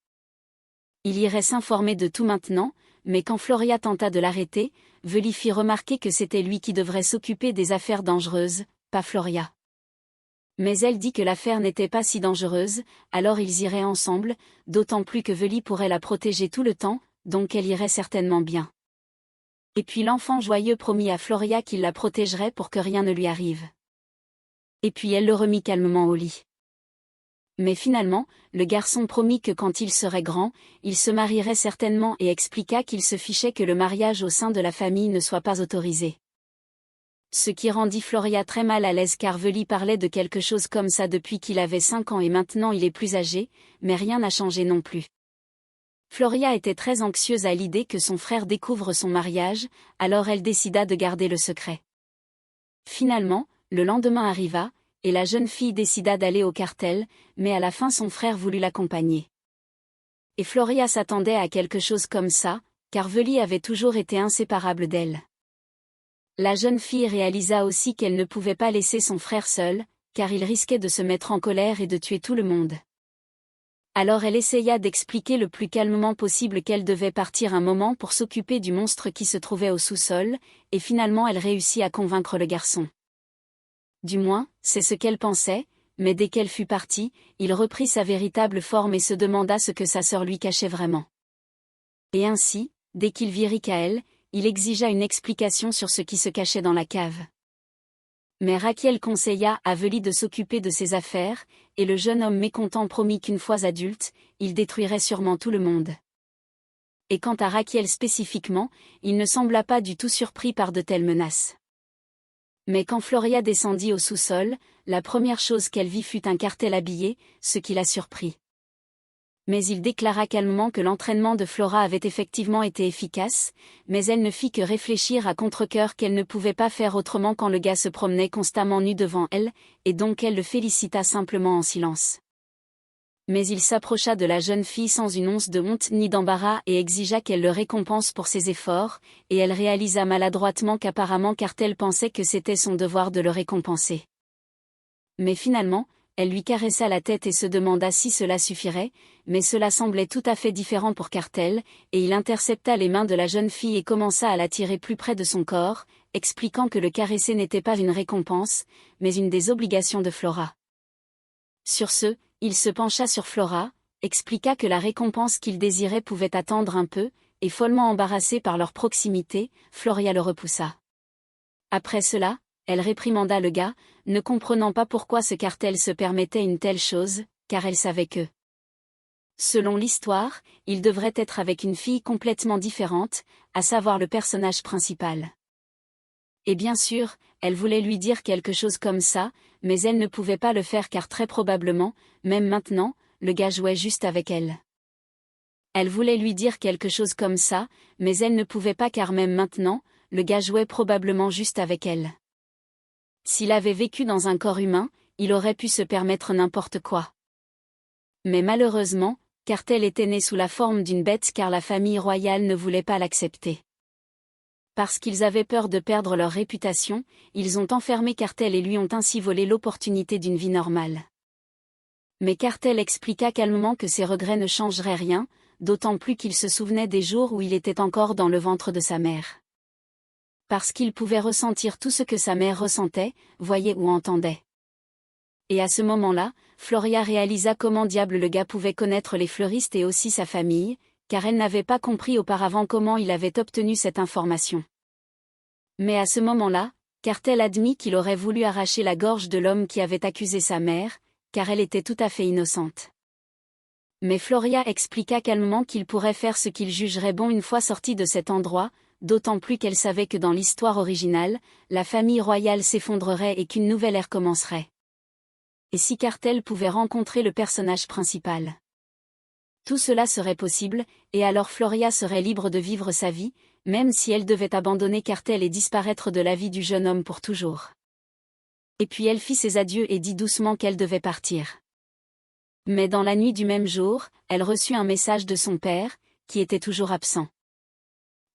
il irait s'informer de tout maintenant, mais quand Floria tenta de l'arrêter, Veli fit remarquer que c'était lui qui devrait s'occuper des affaires dangereuses, pas Floria. Mais elle dit que l'affaire n'était pas si dangereuse, alors ils iraient ensemble, d'autant plus que Veli pourrait la protéger tout le temps, donc elle irait certainement bien. Et puis l'enfant joyeux promit à Floria qu'il la protégerait pour que rien ne lui arrive. Et puis elle le remit calmement au lit. Mais finalement, le garçon promit que quand il serait grand, il se marierait certainement et expliqua qu'il se fichait que le mariage au sein de la famille ne soit pas autorisé. Ce qui rendit Floria très mal à l'aise car Veli parlait de quelque chose comme ça depuis qu'il avait 5 ans et maintenant il est plus âgé, mais rien n'a changé non plus. Floria était très anxieuse à l'idée que son frère découvre son mariage, alors elle décida de garder le secret. Finalement, le lendemain arriva, et la jeune fille décida d'aller au cartel, mais à la fin son frère voulut l'accompagner. Et Floria s'attendait à quelque chose comme ça, car Veli avait toujours été inséparable d'elle. La jeune fille réalisa aussi qu'elle ne pouvait pas laisser son frère seul, car il risquait de se mettre en colère et de tuer tout le monde. Alors elle essaya d'expliquer le plus calmement possible qu'elle devait partir un moment pour s'occuper du monstre qui se trouvait au sous-sol, et finalement elle réussit à convaincre le garçon. Du moins, c'est ce qu'elle pensait, mais dès qu'elle fut partie, il reprit sa véritable forme et se demanda ce que sa sœur lui cachait vraiment. Et ainsi, dès qu'il vit Rikaël, il exigea une explication sur ce qui se cachait dans la cave. Mais Raquiel conseilla à Veli de s'occuper de ses affaires, et le jeune homme mécontent promit qu'une fois adulte, il détruirait sûrement tout le monde. Et quant à Raquiel spécifiquement, il ne sembla pas du tout surpris par de telles menaces. Mais quand Floria descendit au sous-sol, la première chose qu'elle vit fut un cartel habillé, ce qui la surprit. Mais il déclara calmement que l'entraînement de Flora avait effectivement été efficace, mais elle ne fit que réfléchir à contre-cœur qu'elle ne pouvait pas faire autrement quand le gars se promenait constamment nu devant elle, et donc elle le félicita simplement en silence. Mais il s'approcha de la jeune fille sans une once de honte ni d'embarras et exigea qu'elle le récompense pour ses efforts, et elle réalisa maladroitement qu'apparemment Cartel pensait que c'était son devoir de le récompenser. Mais finalement, elle lui caressa la tête et se demanda si cela suffirait, mais cela semblait tout à fait différent pour Cartel, et il intercepta les mains de la jeune fille et commença à la tirer plus près de son corps, expliquant que le caresser n'était pas une récompense, mais une des obligations de Flora. Sur ce, il se pencha sur Flora, expliqua que la récompense qu'il désirait pouvait attendre un peu, et follement embarrassée par leur proximité, Floria le repoussa. Après cela, elle réprimanda le gars, ne comprenant pas pourquoi ce cartel se permettait une telle chose, car elle savait que, selon l'histoire, il devrait être avec une fille complètement différente, à savoir le personnage principal. Et bien sûr, elle voulait lui dire quelque chose comme ça, mais elle ne pouvait pas le faire car très probablement, même maintenant, le gars jouait juste avec elle. Elle voulait lui dire quelque chose comme ça, mais elle ne pouvait pas car même maintenant, le gars jouait probablement juste avec elle. S'il avait vécu dans un corps humain, il aurait pu se permettre n'importe quoi. Mais malheureusement, Cartel était né sous la forme d'une bête car la famille royale ne voulait pas l'accepter. Parce qu'ils avaient peur de perdre leur réputation, ils ont enfermé Cartel et lui ont ainsi volé l'opportunité d'une vie normale. Mais Cartel expliqua calmement que ses regrets ne changeraient rien, d'autant plus qu'il se souvenait des jours où il était encore dans le ventre de sa mère. Parce qu'il pouvait ressentir tout ce que sa mère ressentait, voyait ou entendait. Et à ce moment-là, Floria réalisa comment diable le gars pouvait connaître les fleuristes et aussi sa famille, car elle n'avait pas compris auparavant comment il avait obtenu cette information. Mais à ce moment-là, Cartel admit qu'il aurait voulu arracher la gorge de l'homme qui avait accusé sa mère, car elle était tout à fait innocente. Mais Floria expliqua calmement qu'il pourrait faire ce qu'il jugerait bon une fois sorti de cet endroit, d'autant plus qu'elle savait que dans l'histoire originale, la famille royale s'effondrerait et qu'une nouvelle ère commencerait. Et si Cartel pouvait rencontrer le personnage principal? Tout cela serait possible, et alors Floria serait libre de vivre sa vie, même si elle devait abandonner Cartel et disparaître de la vie du jeune homme pour toujours. Et puis elle fit ses adieux et dit doucement qu'elle devait partir. Mais dans la nuit du même jour, elle reçut un message de son père, qui était toujours absent.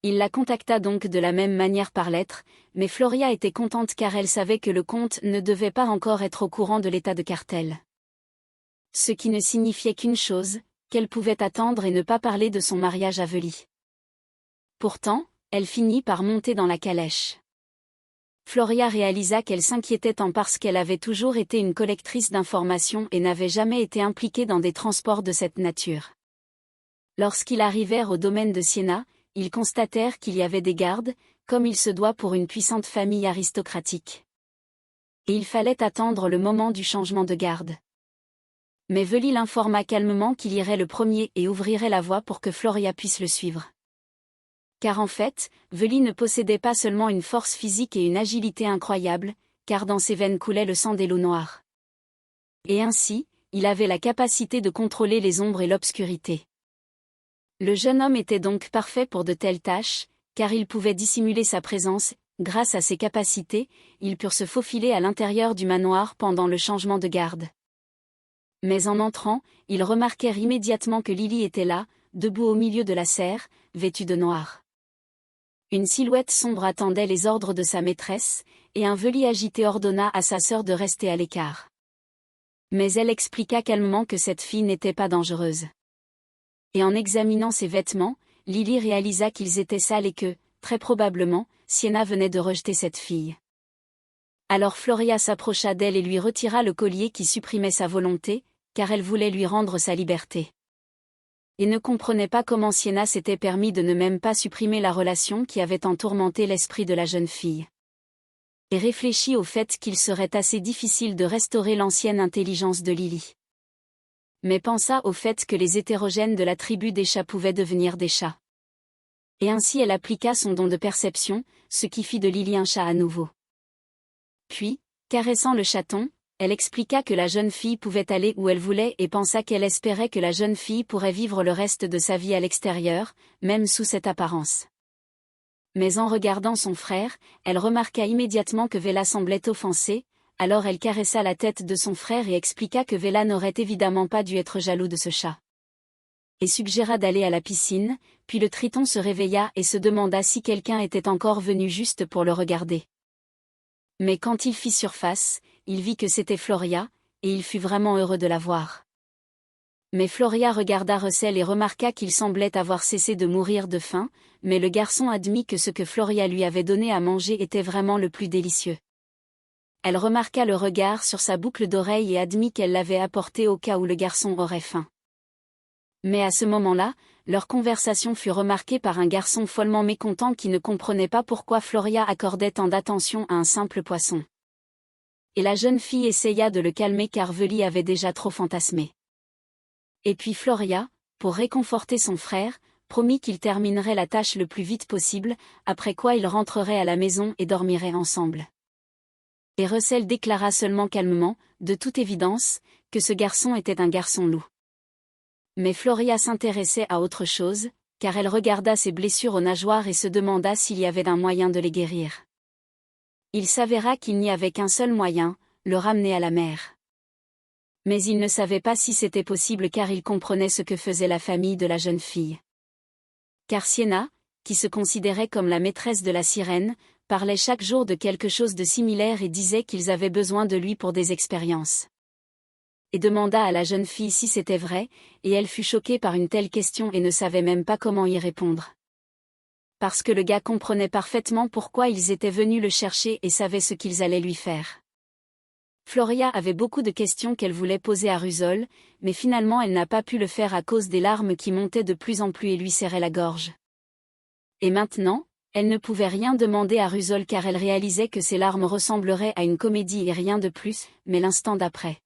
Il la contacta donc de la même manière par lettre, mais Floria était contente car elle savait que le comte ne devait pas encore être au courant de l'état de Cartel. Ce qui ne signifiait qu'une chose, qu'elle pouvait attendre et ne pas parler de son mariage à Veli. Pourtant, elle finit par monter dans la calèche. Floria réalisa qu'elle s'inquiétait tant parce qu'elle avait toujours été une collectrice d'informations et n'avait jamais été impliquée dans des transports de cette nature. Lorsqu'ils arrivèrent au domaine de Siena, ils constatèrent qu'il y avait des gardes, comme il se doit pour une puissante famille aristocratique. Et il fallait attendre le moment du changement de garde. Mais Veli l'informa calmement qu'il irait le premier et ouvrirait la voie pour que Floria puisse le suivre. Car en fait, Veli ne possédait pas seulement une force physique et une agilité incroyables, car dans ses veines coulait le sang des loups noirs. Et ainsi, il avait la capacité de contrôler les ombres et l'obscurité. Le jeune homme était donc parfait pour de telles tâches, car il pouvait dissimuler sa présence, grâce à ses capacités, ils purent se faufiler à l'intérieur du manoir pendant le changement de garde. Mais en entrant, ils remarquèrent immédiatement que Lily était là, debout au milieu de la serre, vêtue de noir. Une silhouette sombre attendait les ordres de sa maîtresse, et un Veli agité ordonna à sa sœur de rester à l'écart. Mais elle expliqua calmement que cette fille n'était pas dangereuse. Et en examinant ses vêtements, Lily réalisa qu'ils étaient sales et que, très probablement, Siena venait de rejeter cette fille. Alors Floria s'approcha d'elle et lui retira le collier qui supprimait sa volonté, car elle voulait lui rendre sa liberté. Et ne comprenait pas comment Siena s'était permis de ne même pas supprimer la relation qui avait tant tourmenté l'esprit de la jeune fille. Et réfléchit au fait qu'il serait assez difficile de restaurer l'ancienne intelligence de Lily. Mais pensa au fait que les hétérogènes de la tribu des chats pouvaient devenir des chats. Et ainsi elle appliqua son don de perception, ce qui fit de Lily un chat à nouveau. Puis, caressant le chaton, elle expliqua que la jeune fille pouvait aller où elle voulait et pensa qu'elle espérait que la jeune fille pourrait vivre le reste de sa vie à l'extérieur, même sous cette apparence. Mais en regardant son frère, elle remarqua immédiatement que Vela semblait offensée, alors elle caressa la tête de son frère et expliqua que Vela n'aurait évidemment pas dû être jaloux de ce chat. Et suggéra d'aller à la piscine, puis le triton se réveilla et se demanda si quelqu'un était encore venu juste pour le regarder. Mais quand il fit surface, il vit que c'était Floria, et il fut vraiment heureux de la voir. Mais Floria regarda Russell et remarqua qu'il semblait avoir cessé de mourir de faim, mais le garçon admit que ce que Floria lui avait donné à manger était vraiment le plus délicieux. Elle remarqua le regard sur sa boucle d'oreille et admit qu'elle l'avait apporté au cas où le garçon aurait faim. Mais à ce moment-là, leur conversation fut remarquée par un garçon follement mécontent qui ne comprenait pas pourquoi Floria accordait tant d'attention à un simple poisson. Et la jeune fille essaya de le calmer car Veli avait déjà trop fantasmé. Et puis Floria, pour réconforter son frère, promit qu'il terminerait la tâche le plus vite possible, après quoi ils rentreraient à la maison et dormiraient ensemble. Et Russell déclara seulement calmement, de toute évidence, que ce garçon était un garçon loup. Mais Floria s'intéressait à autre chose, car elle regarda ses blessures aux nageoires et se demanda s'il y avait un moyen de les guérir. Il s'avéra qu'il n'y avait qu'un seul moyen, le ramener à la mer. Mais il ne savait pas si c'était possible car il comprenait ce que faisait la famille de la jeune fille. Car Sienna, qui se considérait comme la maîtresse de la sirène, parlait chaque jour de quelque chose de similaire et disait qu'ils avaient besoin de lui pour des expériences. Et demanda à la jeune fille si c'était vrai, et elle fut choquée par une telle question et ne savait même pas comment y répondre. Parce que le gars comprenait parfaitement pourquoi ils étaient venus le chercher et savait ce qu'ils allaient lui faire. Floria avait beaucoup de questions qu'elle voulait poser à Rusol, mais finalement elle n'a pas pu le faire à cause des larmes qui montaient de plus en plus et lui serraient la gorge. Et maintenant, elle ne pouvait rien demander à Rusol car elle réalisait que ses larmes ressembleraient à une comédie et rien de plus, mais l'instant d'après.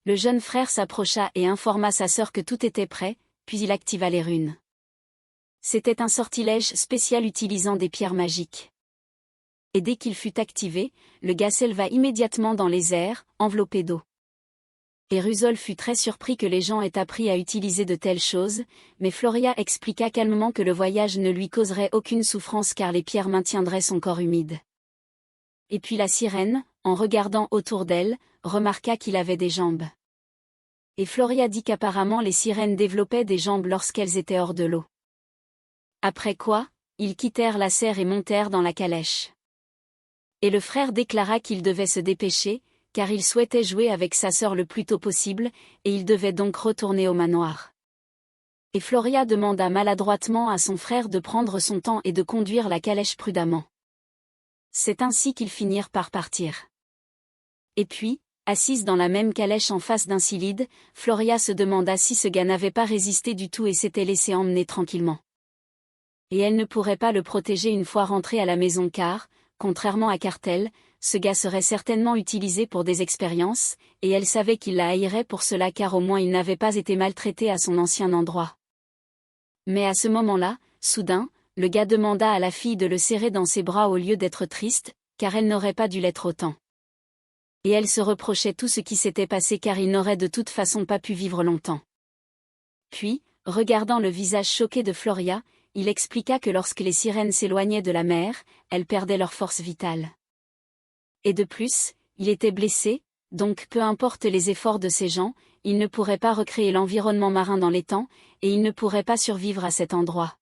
Le jeune frère s'approcha et informa sa sœur que tout était prêt, puis il activa les runes. C'était un sortilège spécial utilisant des pierres magiques. Et dès qu'il fut activé, le gars s'éleva immédiatement dans les airs, enveloppé d'eau. Et Rusol fut très surpris que les gens aient appris à utiliser de telles choses, mais Floria expliqua calmement que le voyage ne lui causerait aucune souffrance car les pierres maintiendraient son corps humide. Et puis la sirène, en regardant autour d'elle, remarqua qu'il avait des jambes. Et Floria dit qu'apparemment les sirènes développaient des jambes lorsqu'elles étaient hors de l'eau. Après quoi, ils quittèrent la serre et montèrent dans la calèche. Et le frère déclara qu'il devait se dépêcher, car il souhaitait jouer avec sa sœur le plus tôt possible, et il devait donc retourner au manoir. Et Floria demanda maladroitement à son frère de prendre son temps et de conduire la calèche prudemment. C'est ainsi qu'ils finirent par partir. Et puis, assise dans la même calèche en face d'Incilide, Floria se demanda si ce gars n'avait pas résisté du tout et s'était laissé emmener tranquillement. Et elle ne pourrait pas le protéger une fois rentré à la maison car, contrairement à Cartel, ce gars serait certainement utilisé pour des expériences, et elle savait qu'il la haïrait pour cela car au moins il n'avait pas été maltraité à son ancien endroit. Mais à ce moment-là, soudain, le gars demanda à la fille de le serrer dans ses bras au lieu d'être triste, car elle n'aurait pas dû l'être autant. Et elle se reprochait tout ce qui s'était passé car il n'aurait de toute façon pas pu vivre longtemps. Puis, regardant le visage choqué de Floria, il expliqua que lorsque les sirènes s'éloignaient de la mer, elles perdaient leur force vitale. Et de plus, il était blessé, donc peu importe les efforts de ces gens, il ne pourrait pas recréer l'environnement marin dans les temps, et il ne pourrait pas survivre à cet endroit.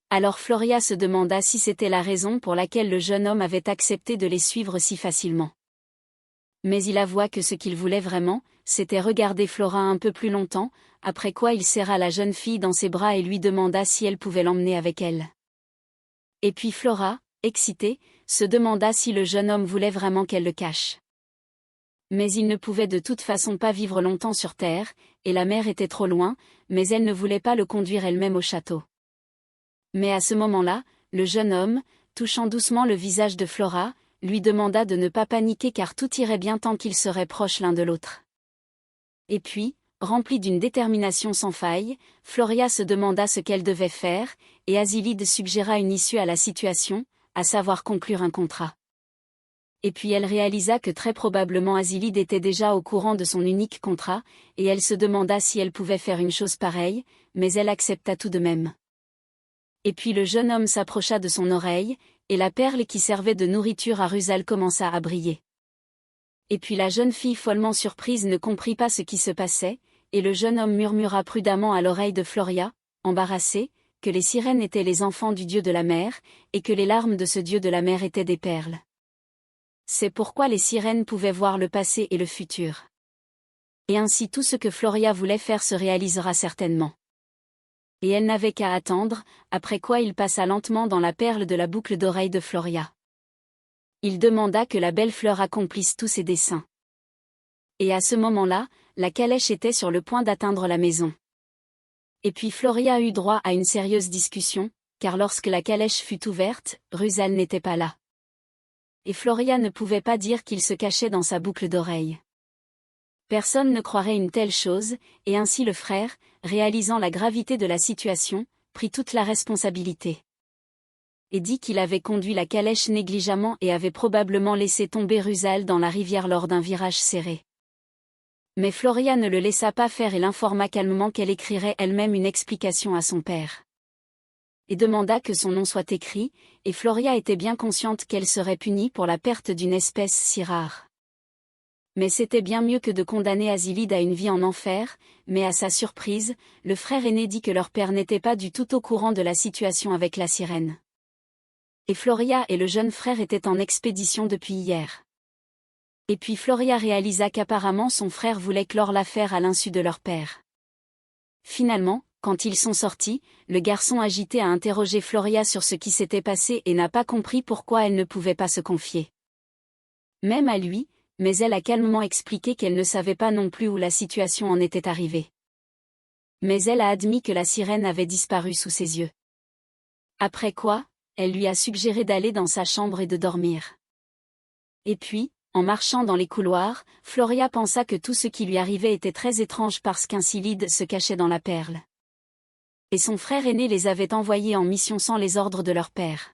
Alors Floria se demanda si c'était la raison pour laquelle le jeune homme avait accepté de les suivre si facilement. Mais il avoua que ce qu'il voulait vraiment, c'était regarder Flora un peu plus longtemps, après quoi il serra la jeune fille dans ses bras et lui demanda si elle pouvait l'emmener avec elle. Et puis Flora, excitée, se demanda si le jeune homme voulait vraiment qu'elle le cache. Mais il ne pouvait de toute façon pas vivre longtemps sur Terre, et la mer était trop loin, mais elle ne voulait pas le conduire elle-même au château. Mais à ce moment-là, le jeune homme, touchant doucement le visage de Flora, lui demanda de ne pas paniquer car tout irait bien tant qu'ils seraient proches l'un de l'autre. Et puis, remplie d'une détermination sans faille, Floria se demanda ce qu'elle devait faire, et Azilide suggéra une issue à la situation, à savoir conclure un contrat. Et puis elle réalisa que très probablement Azilide était déjà au courant de son unique contrat, et elle se demanda si elle pouvait faire une chose pareille, mais elle accepta tout de même. Et puis le jeune homme s'approcha de son oreille, et la perle qui servait de nourriture à Rusal commença à briller. Et puis la jeune fille follement surprise ne comprit pas ce qui se passait, et le jeune homme murmura prudemment à l'oreille de Floria, embarrassée, que les sirènes étaient les enfants du dieu de la mer, et que les larmes de ce dieu de la mer étaient des perles. C'est pourquoi les sirènes pouvaient voir le passé et le futur. Et ainsi tout ce que Floria voulait faire se réalisera certainement. Et elle n'avait qu'à attendre, après quoi il passa lentement dans la perle de la boucle d'oreille de Floria. Il demanda que la belle fleur accomplisse tous ses desseins. Et à ce moment-là, la calèche était sur le point d'atteindre la maison. Et puis Floria eut droit à une sérieuse discussion, car lorsque la calèche fut ouverte, Rusal n'était pas là. Et Floria ne pouvait pas dire qu'il se cachait dans sa boucle d'oreille. Personne ne croirait une telle chose, et ainsi le frère, réalisant la gravité de la situation, prit toute la responsabilité. Et dit qu'il avait conduit la calèche négligemment et avait probablement laissé tomber Rusal dans la rivière lors d'un virage serré. Mais Floria ne le laissa pas faire et l'informa calmement qu'elle écrirait elle-même une explication à son père. Et demanda que son nom soit écrit, et Floria était bien consciente qu'elle serait punie pour la perte d'une espèce si rare. Mais c'était bien mieux que de condamner Azilide à une vie en enfer, mais à sa surprise, le frère aîné dit que leur père n'était pas du tout au courant de la situation avec la sirène. Et Floria et le jeune frère étaient en expédition depuis hier. Et puis Floria réalisa qu'apparemment son frère voulait clore l'affaire à l'insu de leur père. Finalement, quand ils sont sortis, le garçon agité a interrogé Floria sur ce qui s'était passé et n'a pas compris pourquoi elle ne pouvait pas se confier. Même à lui, mais elle a calmement expliqué qu'elle ne savait pas non plus où la situation en était arrivée. Mais elle a admis que la sirène avait disparu sous ses yeux. Après quoi, elle lui a suggéré d'aller dans sa chambre et de dormir. Et puis, en marchant dans les couloirs, Floria pensa que tout ce qui lui arrivait était très étrange parce qu'Incilide se cachait dans la perle. Et son frère aîné les avait envoyés en mission sans les ordres de leur père.